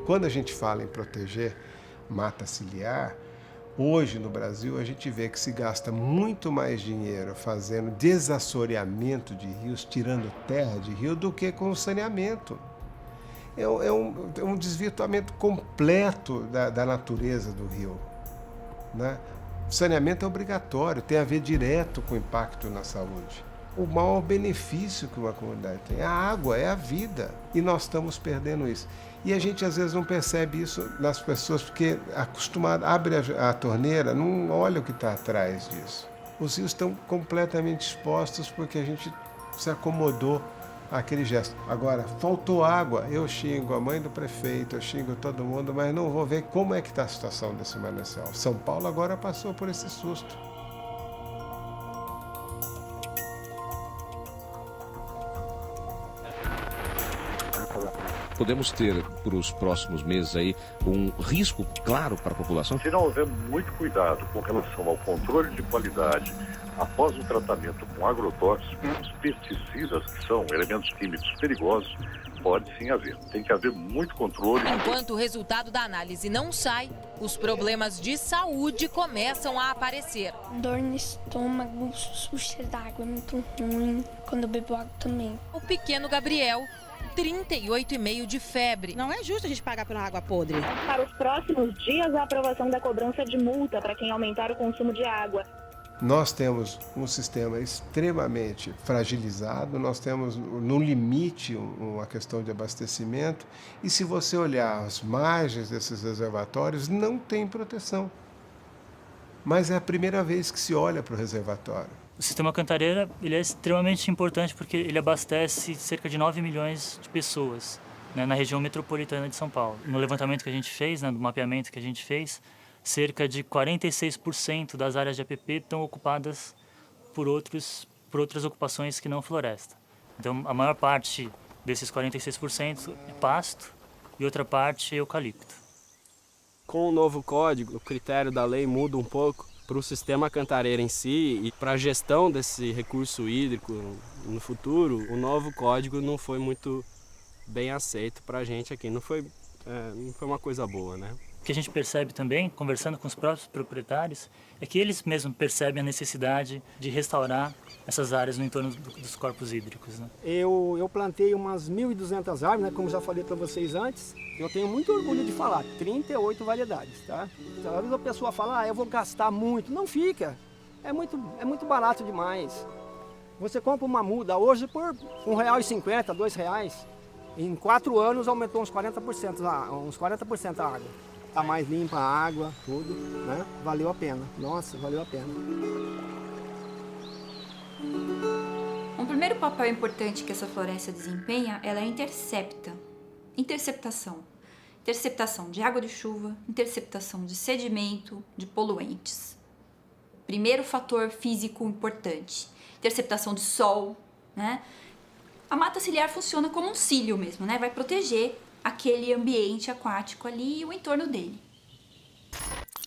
Quando a gente fala em proteger mata ciliar, hoje no Brasil a gente vê que se gasta muito mais dinheiro fazendo desassoreamento de rios, tirando terra de rio, do que com o saneamento. É um desvirtuamento completo da natureza do rio, né? O saneamento é obrigatório, tem a ver direto com o impacto na saúde. O maior benefício que uma comunidade tem, a água é a vida, e nós estamos perdendo isso. E a gente às vezes não percebe isso nas pessoas, porque acostumado, abre a torneira, não olha o que está atrás disso. Os rios estão completamente expostos porque a gente se acomodou àquele gesto. Agora, faltou água, eu xingo a mãe do prefeito, eu xingo todo mundo, mas não vou ver como é que está a situação desse manancial. São Paulo agora passou por esse susto. Podemos ter, para os próximos meses, aí, um risco claro para a população? Se não houver muito cuidado com relação ao controle de qualidade após o tratamento com agrotóxicos, os pesticidas, que são elementos químicos perigosos, pode sim haver. Tem que haver muito controle. Enquanto o resultado da análise não sai, os problemas de saúde começam a aparecer. Dor no estômago, o cheiro da água é muito ruim, quando eu bebo água também. O pequeno Gabriel 38,5 de febre. Não é justo a gente pagar pela água podre. Para os próximos dias, a aprovação da cobrança de multa para quem aumentar o consumo de água. Nós temos um sistema extremamente fragilizado, nós temos no limite uma questão de abastecimento, e se você olhar as margens desses reservatórios, não tem proteção. Mas é a primeira vez que se olha para o reservatório. O sistema Cantareira ele é extremamente importante porque ele abastece cerca de 9 milhões de pessoas, né, na região metropolitana de São Paulo. No levantamento que a gente fez, né, no mapeamento que a gente fez, cerca de 46% das áreas de APP estão ocupadas por outras ocupações que não floresta. Então, a maior parte desses 46% é pasto e outra parte é eucalipto. Com o novo código, o critério da lei muda um pouco para o sistema Cantareira em si e para a gestão desse recurso hídrico no futuro. O novo código não foi muito bem aceito para a gente aqui, não foi uma coisa boa, né? O que a gente percebe também, conversando com os próprios proprietários, é que eles mesmos percebem a necessidade de restaurar essas áreas no entorno dos corpos hídricos, né? Eu plantei umas 1.200 árvores, né, como já falei para vocês antes. Eu tenho muito orgulho de falar, 38 variedades, tá? Às vezes a pessoa fala, eu vou gastar muito. Não fica, é muito barato demais. Você compra uma muda hoje por R$1,50, R$2. Em 4 anos aumentou uns 40% a água. Tá mais limpa a água, tudo, né? Valeu a pena. Nossa, valeu a pena. Um primeiro papel importante que essa floresta desempenha, ela é interceptação. Interceptação de água de chuva, interceptação de sedimento, de poluentes. Primeiro fator físico importante. Interceptação de sol, né? A mata ciliar funciona como um cílio mesmo, né? Vai proteger aquele ambiente aquático ali e o entorno dele.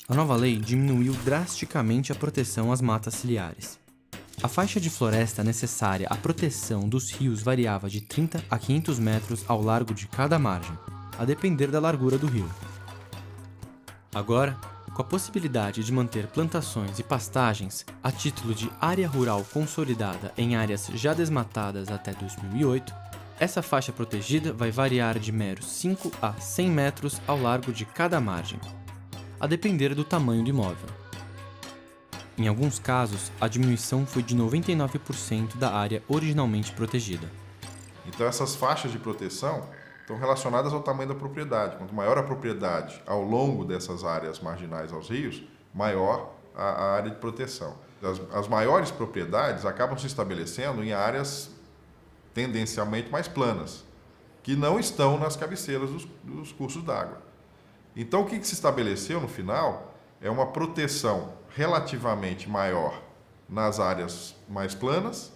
A nova lei diminuiu drasticamente a proteção às matas ciliares. A faixa de floresta necessária à proteção dos rios variava de 30 a 500 metros ao largo de cada margem, a depender da largura do rio. Agora, com a possibilidade de manter plantações e pastagens a título de área rural consolidada em áreas já desmatadas até 2008, essa faixa protegida vai variar de meros 5 a 100 metros ao largo de cada margem, a depender do tamanho do imóvel. Em alguns casos, a diminuição foi de 99% da área originalmente protegida. Então essas faixas de proteção estão relacionadas ao tamanho da propriedade. Quanto maior a propriedade ao longo dessas áreas marginais aos rios, maior a área de proteção. As maiores propriedades acabam se estabelecendo em áreas tendencialmente mais planas, que não estão nas cabeceiras dos cursos d'água. Então o que se estabeleceu no final é uma proteção relativamente maior nas áreas mais planas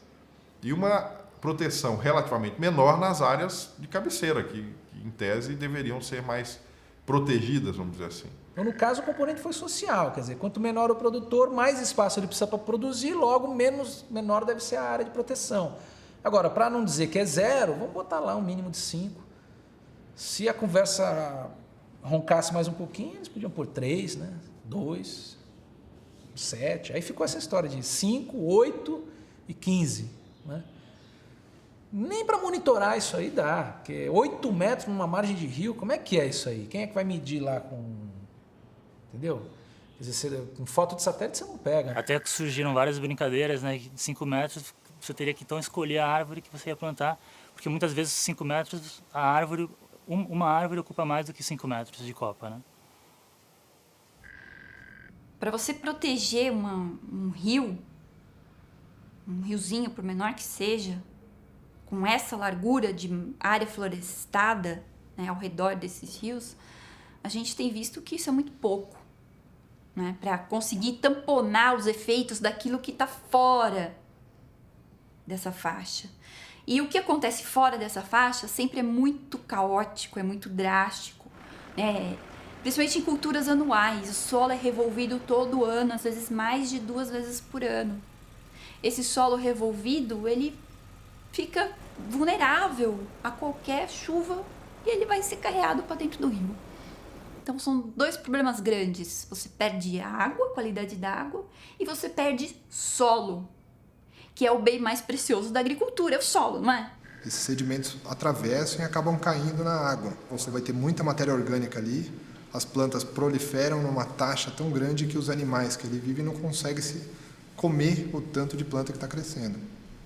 e uma proteção relativamente menor nas áreas de cabeceira, que em tese deveriam ser mais protegidas, vamos dizer assim. Então, no caso, o componente foi social, quer dizer, quanto menor o produtor, mais espaço ele precisa para produzir, logo menor deve ser a área de proteção. Agora, para não dizer que é 0, vamos botar lá um mínimo de 5. Se a conversa roncasse mais um pouquinho, eles podiam pôr 3, né? 2, 7. Aí ficou essa história de 5, 8 e 15. Né? Nem para monitorar isso aí dá, porque 8 metros numa margem de rio, como é que é isso aí? Quem é que vai medir lá com... Entendeu? Quer dizer, com foto de satélite você não pega. Até que surgiram várias brincadeiras, né? De 5 metros... Você teria que então escolher a árvore que você ia plantar, porque muitas vezes 5 metros, uma árvore ocupa mais do que 5 metros de copa, né? Para você proteger um rio, um riozinho, por menor que seja, com essa largura de área florestada, né, ao redor desses rios, a gente tem visto que isso é muito pouco, né, para conseguir tamponar os efeitos daquilo que está fora dessa faixa. E o que acontece fora dessa faixa sempre é muito caótico, é muito drástico, né? Principalmente em culturas anuais. O solo é revolvido todo ano, às vezes mais de 2 vezes por ano. Esse solo revolvido, ele fica vulnerável a qualquer chuva e ele vai ser carreado para dentro do rio. Então são 2 problemas grandes. Você perde água, qualidade da água, e você perde solo, que é o bem mais precioso da agricultura, é o solo, não é? esses sedimentos atravessam e acabam caindo na água. Você vai ter muita matéria orgânica ali, as plantas proliferam numa taxa tão grande que os animais que ali vivem não conseguem se comer o tanto de planta que está crescendo.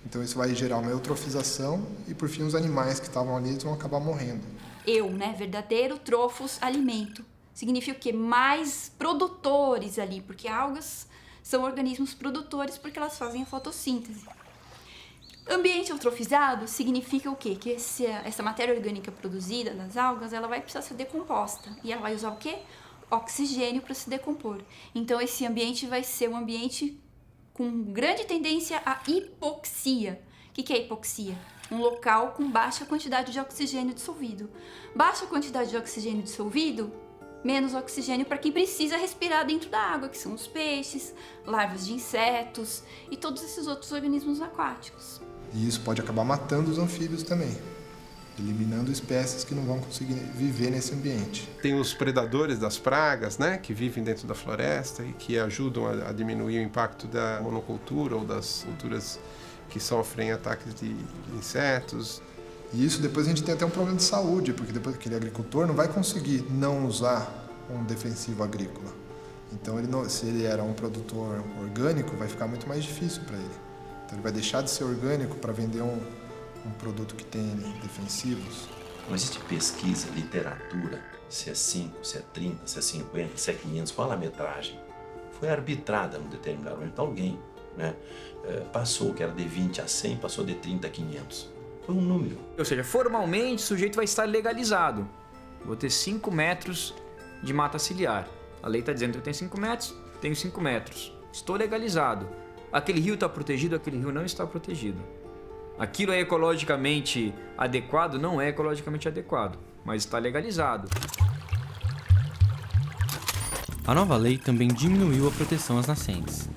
Então isso vai gerar uma eutrofização e, por fim, os animais que estavam ali vão acabar morrendo. Verdadeiro trofos alimento. Significa o quê? Mais produtores ali, porque algas são organismos produtores porque elas fazem a fotossíntese. Ambiente eutrofizado significa o quê? Que essa matéria orgânica produzida das algas, ela vai precisar ser decomposta. E ela vai usar o quê? Oxigênio para se decompor. Então esse ambiente vai ser um ambiente com grande tendência à hipoxia. O que é hipoxia? Um local com baixa quantidade de oxigênio dissolvido. Baixa quantidade de oxigênio dissolvido, menos oxigênio para quem precisa respirar dentro da água, que são os peixes, larvas de insetos e todos esses outros organismos aquáticos. E isso pode acabar matando os anfíbios também, eliminando espécies que não vão conseguir viver nesse ambiente. Tem os predadores das pragas, né, que vivem dentro da floresta e que ajudam a diminuir o impacto da monocultura ou das culturas que sofrem ataques de insetos. E isso depois a gente tem até um problema de saúde, porque depois aquele agricultor não vai conseguir não usar um defensivo agrícola. Então, se ele era um produtor orgânico, vai ficar muito mais difícil para ele. Então, ele vai deixar de ser orgânico para vender um produto que tem defensivos. Não existe pesquisa, literatura, se é 5, se é 30, se é 50, se é 500, qual a metragem? Foi arbitrada num determinado momento. Alguém, né, passou, que era de 20 a 100, passou de 30 a 500. Foi um número. Ou seja, formalmente o sujeito vai estar legalizado. Vou ter 5 metros de mata ciliar. A lei está dizendo que eu tenho 5 metros, tenho 5 metros. Estou legalizado. Aquele rio está protegido, aquele rio não está protegido. Aquilo é ecologicamente adequado? Não é ecologicamente adequado, mas está legalizado. A nova lei também diminuiu a proteção às nascentes.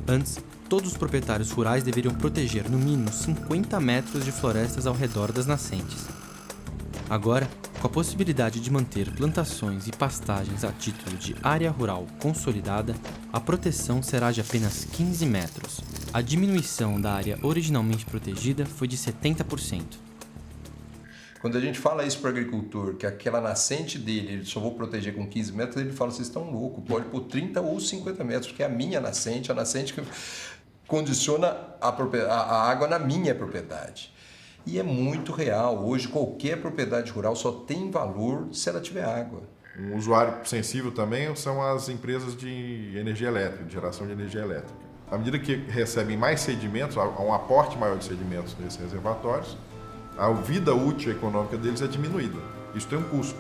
Antes, todos os proprietários rurais deveriam proteger no mínimo 50 metros de florestas ao redor das nascentes. Agora, com a possibilidade de manter plantações e pastagens a título de área rural consolidada, a proteção será de apenas 15 metros. A diminuição da área originalmente protegida foi de 70%. Quando a gente fala isso para o agricultor, que aquela nascente dele, ele só vou proteger com 15 metros, ele fala, vocês estão loucos, pode pôr 30 ou 50 metros, porque é a minha nascente, a nascente que condiciona a água na minha propriedade. E é muito real. Hoje, qualquer propriedade rural só tem valor se ela tiver água. Um usuário sensível também são as empresas de energia elétrica, de geração de energia elétrica. À medida que recebem mais sedimentos, há um aporte maior de sedimentos nesses reservatórios, a vida útil econômica deles é diminuída. Isso tem um custo.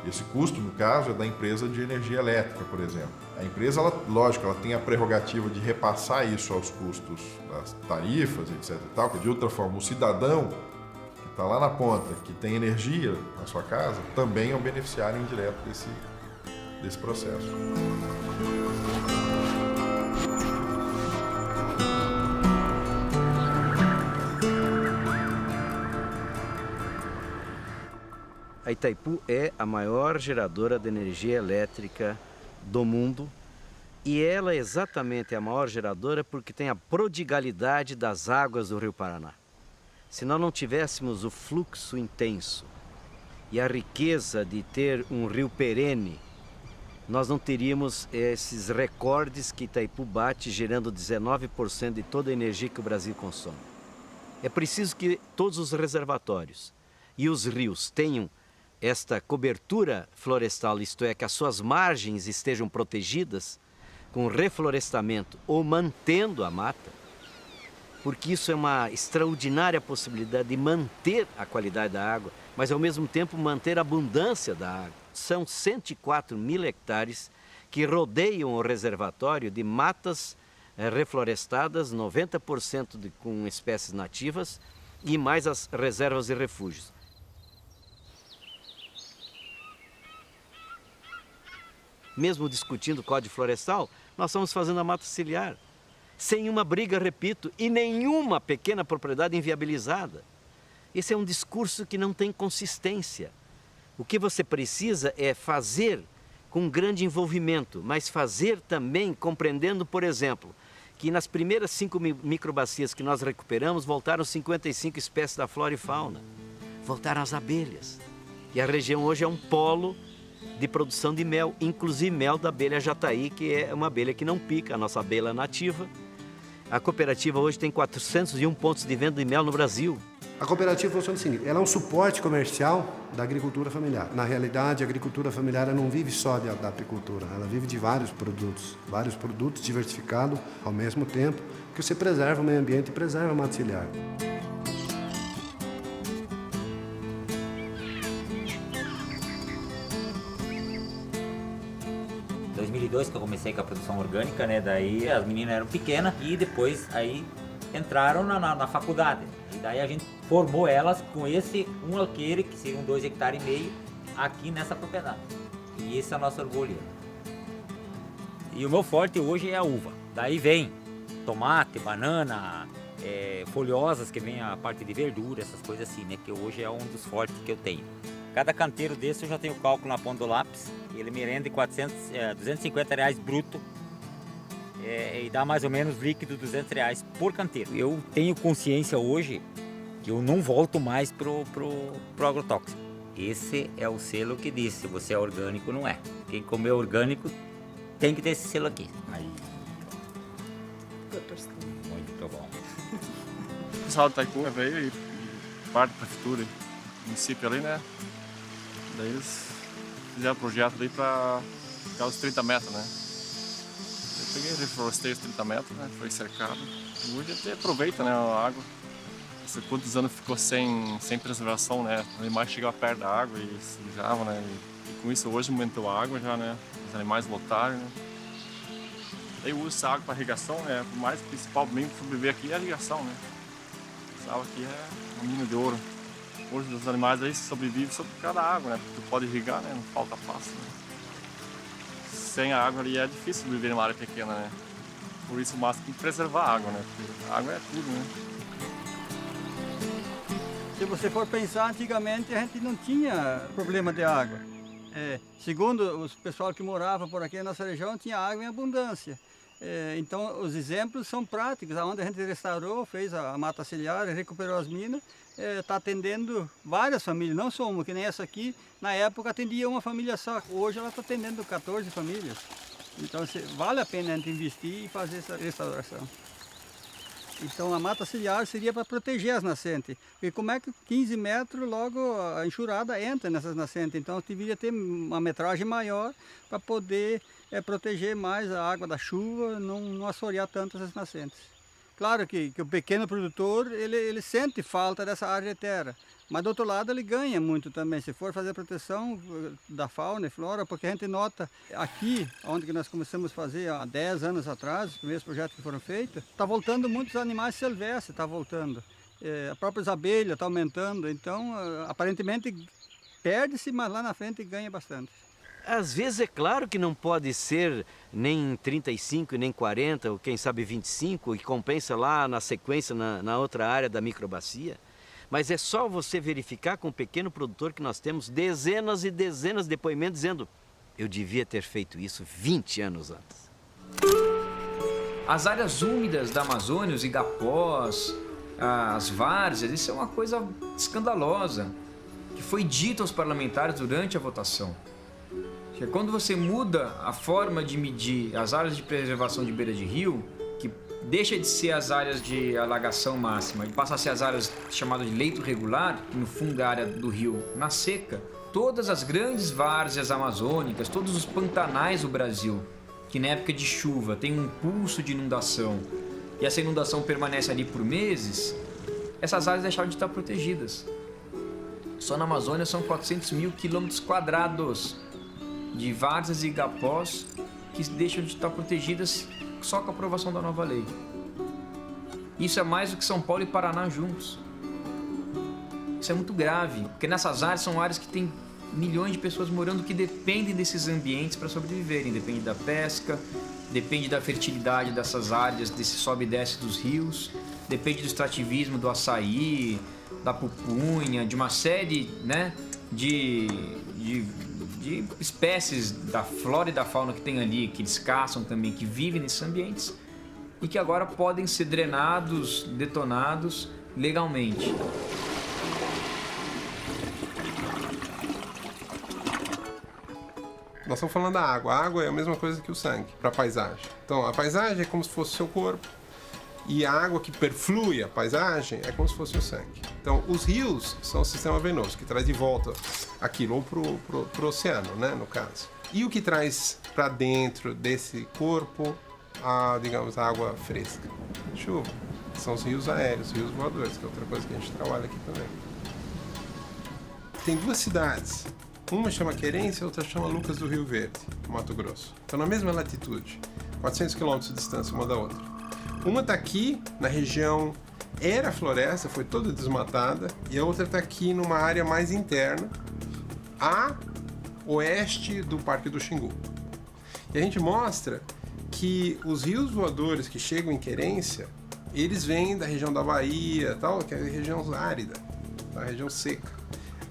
Esse custo, no caso, é da empresa de energia elétrica, por exemplo. A empresa, lógico, ela tem a prerrogativa de repassar isso aos custos das tarifas, etc. e tal, que de outra forma, o cidadão que está lá na ponta, que tem energia na sua casa, também é um beneficiário indireto desse processo. A Itaipu é a maior geradora de energia elétrica do mundo e ela é exatamente a maior geradora porque tem a prodigalidade das águas do Rio Paraná. Se nós não tivéssemos o fluxo intenso e a riqueza de ter um rio perene, nós não teríamos esses recordes que Itaipu bate, gerando 19% de toda a energia que o Brasil consome. É preciso que todos os reservatórios e os rios tenham esta cobertura florestal, isto é, que as suas margens estejam protegidas com reflorestamento ou mantendo a mata, porque isso é uma extraordinária possibilidade de manter a qualidade da água, mas ao mesmo tempo manter a abundância da água. São 104 mil hectares que rodeiam o reservatório de matas reflorestadas, 90% com espécies nativas e mais as reservas e refúgios. Mesmo discutindo o Código Florestal, nós estamos fazendo a mata ciliar, sem uma briga, repito, e nenhuma pequena propriedade inviabilizada. Esse é um discurso que não tem consistência. O que você precisa é fazer com grande envolvimento, mas fazer também compreendendo, por exemplo, que nas primeiras 5 microbacias que nós recuperamos, voltaram 55 espécies da flora e fauna. Voltaram as abelhas. E a região hoje é um polo de produção de mel, inclusive mel da abelha jataí, que é uma abelha que não pica, a nossa abelha nativa. A cooperativa hoje tem 401 pontos de venda de mel no Brasil. A cooperativa funciona o seguinte, ela é um suporte comercial da agricultura familiar. Na realidade, a agricultura familiar não vive só da apicultura, ela vive de vários produtos diversificados ao mesmo tempo, que você preserva o meio ambiente e preserva a mata ciliar. Em 2002 que eu comecei com a produção orgânica, né? Daí as meninas eram pequenas e depois aí entraram na faculdade. E daí a gente formou elas com esse um alqueire, que seriam 2,5 hectares, aqui nessa propriedade. E esse é o nosso orgulho. E o meu forte hoje é a uva. Daí vem tomate, banana, folhosas, que vem a parte de verdura, essas coisas assim, né? Que hoje é um dos fortes que eu tenho. Cada canteiro desse eu já tenho cálculo na ponta do lápis. Ele me rende R$250 bruto. E dá mais ou menos líquido R$200 por canteiro. Eu tenho consciência hoje que eu não volto mais pro agrotóxico. Esse é o selo que diz se você é orgânico ou não é. Quem comer orgânico tem que ter esse selo aqui. Aí. Muito bom. O pessoal do Itaipu veio e parte da prefeitura, município ali, né? Daí eles fizeram o projeto ali para ficar os 30 metros, né? Eu peguei, reflorestei os 30 metros, né? Foi cercado. E hoje a gente aproveita, né, a água. Há quantos anos ficou sem preservação, né? Os animais chegavam perto da água e se sujavam, né? E com isso hoje aumentou a água já, né? Os animais voltaram, né? Daí eu uso essa água para irrigação, né? O mais principal mesmo para sobreviver aqui é a irrigação, né? Essa água aqui é uma mina de ouro. Hoje os animais aí sobrevivem só por causa da água, né? Porque tu pode irrigar, né? Não falta passo, né? Sem a água ali é difícil viver numa área pequena, né? Por isso o máximo tem que preservar a água, né? Porque a água é tudo, né? Se você for pensar, antigamente a gente não tinha problema de água. Segundo os pessoal que morava por aqui na nossa região, tinha água em abundância. Então os exemplos são práticos, onde a gente restaurou, fez a mata ciliar, recuperou as minas, está atendendo várias famílias, não só uma, que nem essa aqui, na época atendia uma família só, hoje ela está atendendo 14 famílias. Então vale a pena a gente investir e fazer essa restauração. Então a mata ciliar seria para proteger as nascentes, porque como é que 15 metros logo a enxurrada entra nessas nascentes, então deveria ter uma metragem maior para poder proteger mais a água da chuva, não assorear tanto essas nascentes. Claro que o pequeno produtor ele sente falta dessa área de terra, mas do outro lado ele ganha muito também, se for fazer a proteção da fauna e flora, porque a gente nota aqui, onde nós começamos a fazer há 10 anos atrás, os primeiros projetos que foram feitos, está voltando muitos animais silvestres, está voltando. A própria abelha está aumentando, então aparentemente perde-se, mas lá na frente ganha bastante. Às vezes é claro que não pode ser nem 35 e nem 40, ou quem sabe 25, e compensa lá na sequência, na outra área da microbacia. Mas é só você verificar com o pequeno produtor que nós temos dezenas e dezenas de depoimentos dizendo: eu devia ter feito isso 20 anos antes. As áreas úmidas da Amazônia, os igapós, as várzeas, isso é uma coisa escandalosa, que foi dito aos parlamentares durante a votação. Que quando você muda a forma de medir as áreas de preservação de beira de rio, que deixa de ser as áreas de alagação máxima e passa a ser as áreas chamadas de leito regular, que no fundo é a área do rio na seca, todas as grandes várzeas amazônicas, todos os pantanais do Brasil, que na época de chuva tem um pulso de inundação e essa inundação permanece ali por meses, essas áreas deixaram de estar protegidas. Só na Amazônia são 400 mil quilômetros quadrados de várzeas e igapós que deixam de estar protegidas só com a aprovação da nova lei. Isso é mais do que São Paulo e Paraná juntos. Isso é muito grave, porque nessas áreas são áreas que tem milhões de pessoas morando que dependem desses ambientes para sobreviverem. Depende da pesca, depende da fertilidade dessas áreas, desse sobe e desce dos rios, depende do extrativismo do açaí, da pupunha, de uma série, né, de espécies da flora e da fauna que tem ali, que eles caçam também, que vivem nesses ambientes. e que agora podem ser drenados, detonados legalmente. Nós estamos falando da água. A água é a mesma coisa que o sangue para a paisagem. Então, a paisagem é como se fosse o seu corpo e a água que perflui a paisagem é como se fosse o sangue. Então, os rios são o sistema venoso que traz de volta aquilo, ou pro oceano, né, no caso. E o que traz para dentro desse corpo digamos, a água fresca? Chuva. São os rios aéreos, rios voadores, que é outra coisa que a gente trabalha aqui também. Tem duas cidades. Uma chama Querência, a outra chama Lucas do Rio Verde, no Mato Grosso. Estão na mesma latitude, 400 quilômetros de distância uma da outra. Uma está aqui, na região, era floresta, foi toda desmatada, e a outra está aqui numa área mais interna, a oeste do Parque do Xingu. E a gente mostra que os rios voadores que chegam em Querência, eles vêm da região da Bahia, tal, que é a região árida, a região seca.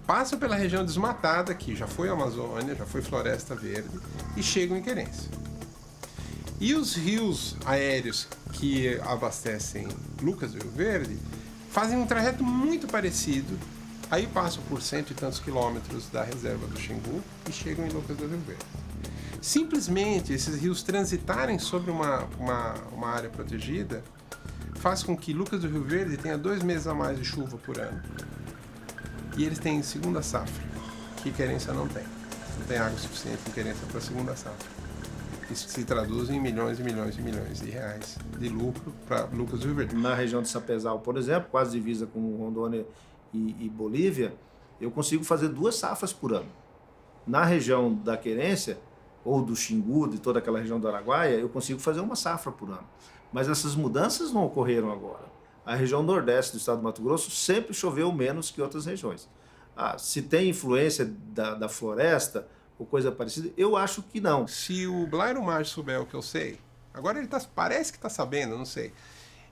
Passam pela região desmatada, que já foi Amazônia, já foi Floresta Verde, e chegam em Querência. E os rios aéreos que abastecem Lucas do Rio Verde fazem um trajeto muito parecido, aí passam por 100 e tantos quilômetros da reserva do Xingu e chegam em Lucas do Rio Verde. Simplesmente esses rios transitarem sobre uma área protegida faz com que Lucas do Rio Verde tenha 2 meses a mais de chuva por ano. E eles têm segunda safra, que Querência não tem. Não tem água suficiente em Querência para a segunda safra. Isso se traduz em milhões e milhões e milhões de reais de lucro para Lucas do Rio Verde. Na região de Sapezal, por exemplo, quase divisa com Rondônia e Bolívia, eu consigo fazer 2 safras por ano. Na região da Querência, ou do Xingu, de toda aquela região do Araguaia, eu consigo fazer 1 safra por ano. Mas essas mudanças não ocorreram agora. A região nordeste do estado do Mato Grosso sempre choveu menos que outras regiões. Se tem influência da floresta ou coisa parecida, eu acho que não. Se o Blairo Maggi souber o que eu sei, agora ele parece que está sabendo, não sei.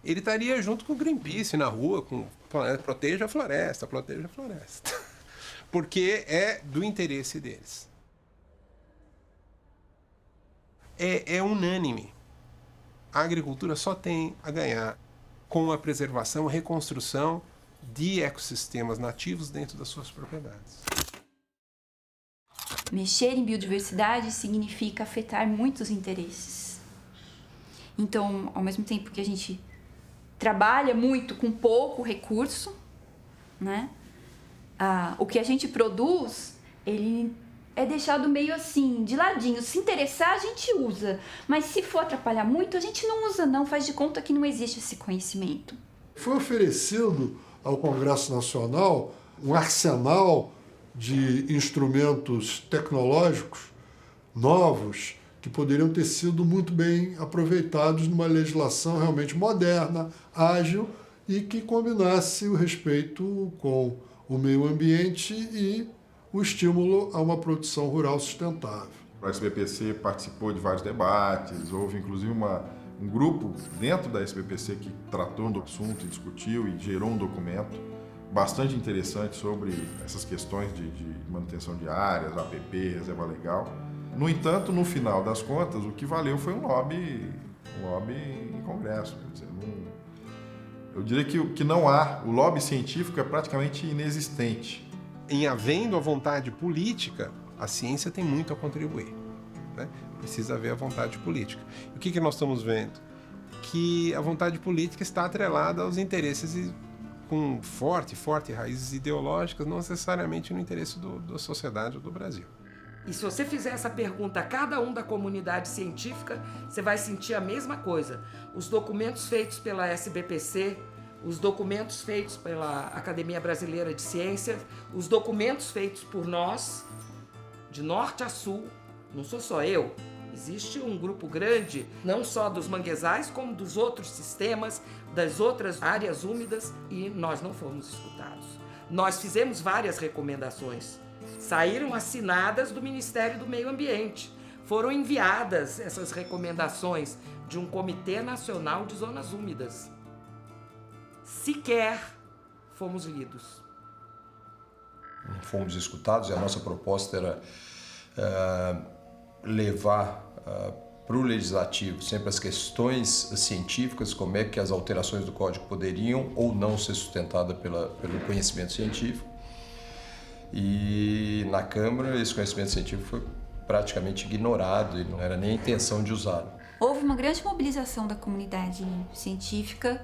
Ele estaria junto com o Greenpeace na rua, com proteja a floresta, proteja a floresta. Porque é do interesse deles. É unânime. A agricultura só tem a ganhar com a preservação e reconstrução de ecossistemas nativos dentro das suas propriedades. Mexer em biodiversidade significa afetar muitos interesses. Então, ao mesmo tempo que a gente trabalha muito com pouco recurso, né? O que a gente produz, ele é deixado meio assim, de ladinho. Se interessar, a gente usa. Mas se for atrapalhar muito, a gente não usa não. Faz de conta que não existe esse conhecimento. Foi oferecido ao Congresso Nacional um arsenal de instrumentos tecnológicos novos que poderiam ter sido muito bem aproveitados numa legislação realmente moderna, ágil e que combinasse o respeito com o meio ambiente e o estímulo a uma produção rural sustentável. O SBPC participou de vários debates, houve inclusive um grupo dentro da SBPC que tratou do assunto, discutiu e gerou um documento bastante interessante sobre essas questões de manutenção de áreas, APP, reserva legal. No entanto, no final das contas, o que valeu foi um lobby em Congresso. Quer dizer, eu diria que não há, o lobby científico é praticamente inexistente. Em havendo a vontade política, a ciência tem muito a contribuir, né? Precisa haver a vontade política. E o que nós estamos vendo? Que a vontade política está atrelada aos interesses com forte raízes ideológicas, não necessariamente no interesse da sociedade ou do Brasil. E se você fizer essa pergunta a cada um da comunidade científica, você vai sentir a mesma coisa. Os documentos feitos pela SBPC, os documentos feitos pela Academia Brasileira de Ciências, os documentos feitos por nós, de norte a sul, não sou só eu, existe um grupo grande, não só dos manguezais, como dos outros sistemas, das outras áreas úmidas, e nós não fomos escutados. Nós fizemos várias recomendações, saíram assinadas do Ministério do Meio Ambiente, foram enviadas essas recomendações de um Comitê Nacional de Zonas Úmidas. Sequer fomos lidos. Não fomos escutados e a nossa proposta era levar para o legislativo sempre as questões científicas, como é que as alterações do código poderiam ou não ser sustentadas pelo conhecimento científico. E na Câmara esse conhecimento científico foi praticamente ignorado e não era nem a intenção de usá-lo. Houve uma grande mobilização da comunidade científica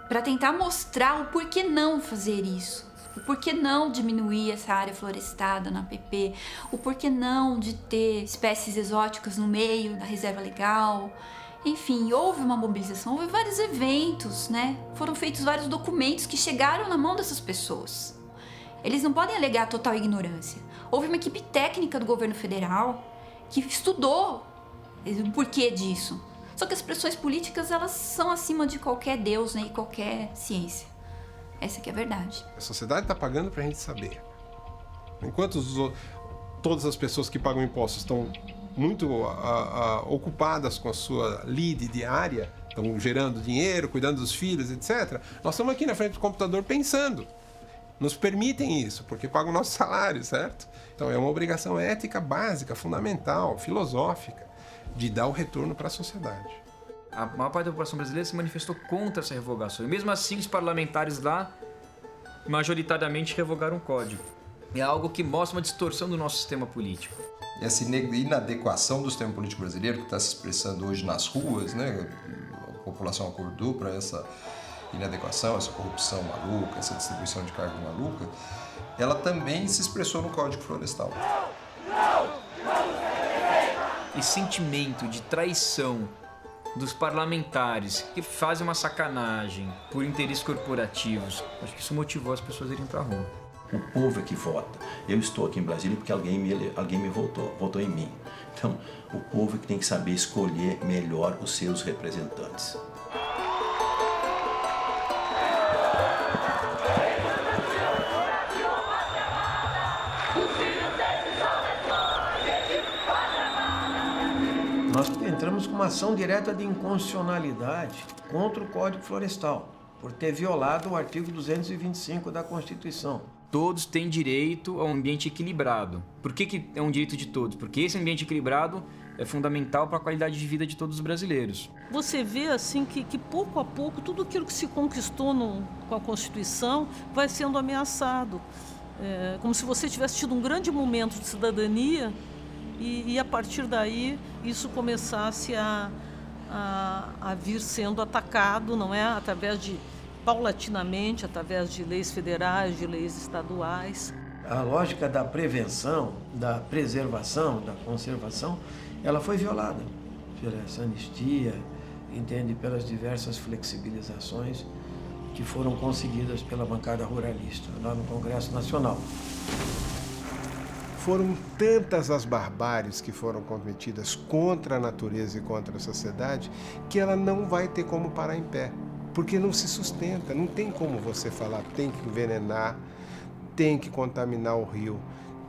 para tentar mostrar o porquê não fazer isso. O porquê não diminuir essa área florestada na APP, o porquê não de ter espécies exóticas no meio da reserva legal. Enfim, houve uma mobilização, houve vários eventos, né? Foram feitos vários documentos que chegaram na mão dessas pessoas. Eles não podem alegar total ignorância. Houve uma equipe técnica do governo federal que estudou o porquê disso. Só que as pressões políticas, elas são acima de qualquer Deus, né, e qualquer ciência. Essa que é a verdade. A sociedade está pagando para a gente saber. Enquanto todas as pessoas que pagam impostos estão muito ocupadas com a sua lide diária, estão gerando dinheiro, cuidando dos filhos, etc., nós estamos aqui na frente do computador pensando. Nos permitem isso, porque pagam o nosso salário, certo? Então é uma obrigação ética básica, fundamental, filosófica, de dar o retorno para a sociedade. A maior parte da população brasileira se manifestou contra essa revogação. E mesmo assim, os parlamentares lá, majoritariamente, revogaram o código. É algo que mostra uma distorção do nosso sistema político. Essa inadequação do sistema político brasileiro, que está se expressando hoje nas ruas, né? A população acordou para essa inadequação, essa corrupção maluca, essa distribuição de cargo maluca, ela também se expressou no Código Florestal. Esse sentimento de traição dos parlamentares que fazem uma sacanagem por interesses corporativos, acho que isso motivou as pessoas a irem para a rua. O povo é que vota. Eu estou aqui em Brasília porque alguém me votou em mim. Então, o povo é que tem que saber escolher melhor os seus representantes. Nós entramos com uma ação direta de inconstitucionalidade contra o Código Florestal, por ter violado o artigo 225 da Constituição. Todos têm direito a um ambiente equilibrado. Por que é um direito de todos? Porque esse ambiente equilibrado é fundamental para a qualidade de vida de todos os brasileiros. Você vê assim que pouco a pouco tudo aquilo que se conquistou com a Constituição vai sendo ameaçado. Como se você tivesse tido um grande momento de cidadania e a partir daí isso começasse a vir sendo atacado, não é? Paulatinamente, através de leis federais, de leis estaduais. A lógica da prevenção, da preservação, da conservação, ela foi violada pela essa anistia, entende, pelas diversas flexibilizações que foram conseguidas pela bancada ruralista lá no Congresso Nacional. Foram tantas as barbáries que foram cometidas contra a natureza e contra a sociedade que ela não vai ter como parar em pé, porque não se sustenta, não tem como você falar tem que envenenar, tem que contaminar o rio,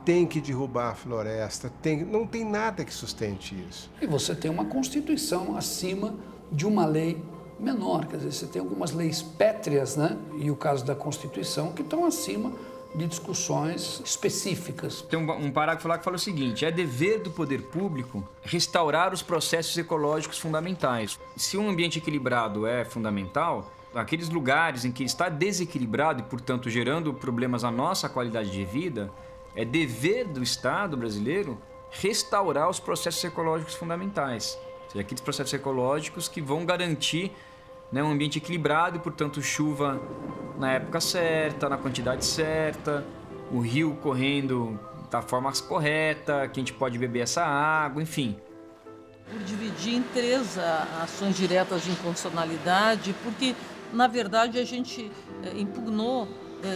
tem que derrubar a floresta, não tem nada que sustente isso. E você tem uma Constituição acima de uma lei menor, quer dizer, você tem algumas leis pétreas, né? E o caso da Constituição, que estão acima de discussões específicas. Tem um parágrafo lá que fala o seguinte: é dever do poder público restaurar os processos ecológicos fundamentais. Se um ambiente equilibrado é fundamental, aqueles lugares em que está desequilibrado e, portanto, gerando problemas à nossa qualidade de vida, é dever do Estado brasileiro restaurar os processos ecológicos fundamentais. Ou seja, aqueles processos ecológicos que vão garantir, né, um ambiente equilibrado e, portanto, chuva na época certa, na quantidade certa, o rio correndo da forma correta, que a gente pode beber essa água, enfim. Por dividir em 3 ações diretas de inconstitucionalidade, porque, na verdade, a gente impugnou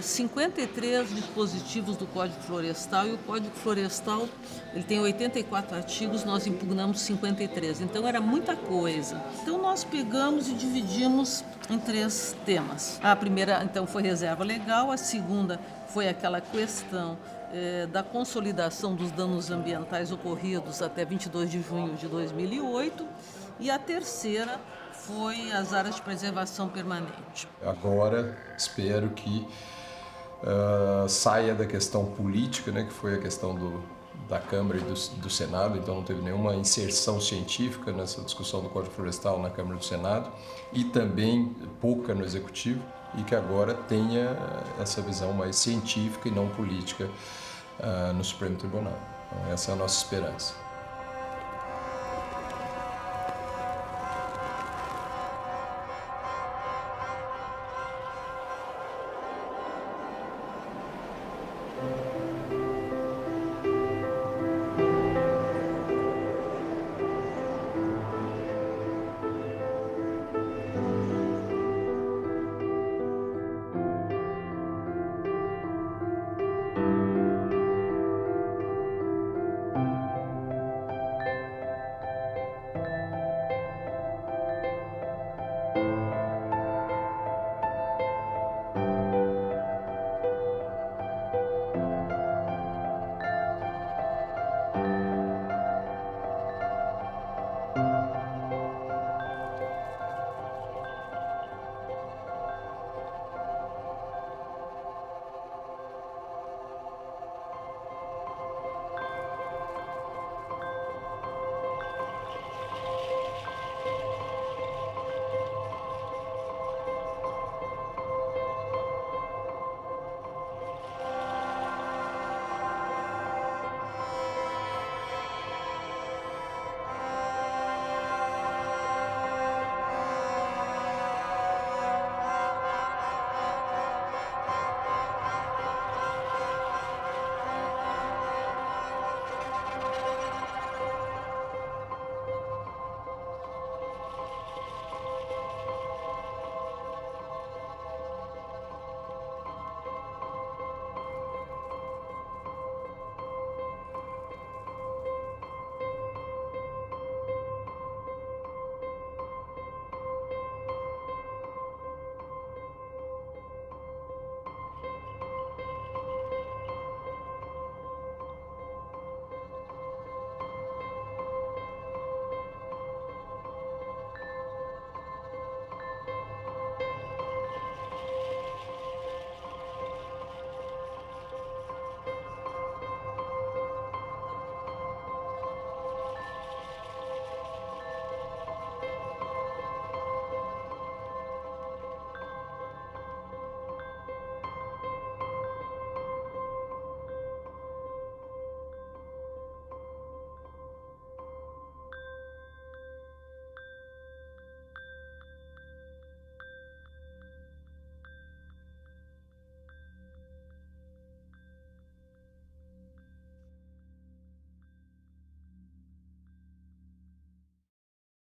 53 dispositivos do Código Florestal, e o Código Florestal ele tem 84 artigos, nós impugnamos 53, então era muita coisa. Então nós pegamos e dividimos em 3 temas. A primeira, então, foi reserva legal, a segunda foi aquela questão da consolidação dos danos ambientais ocorridos até 22 de junho de 2008, e a terceira foi as áreas de preservação permanente. Agora, espero que saia da questão política, né, que foi a questão da Câmara e do Senado, então não teve nenhuma inserção científica nessa discussão do Código Florestal na Câmara e do Senado, e também pouca no Executivo, e que agora tenha essa visão mais científica e não política no Supremo Tribunal. Então, essa é a nossa esperança.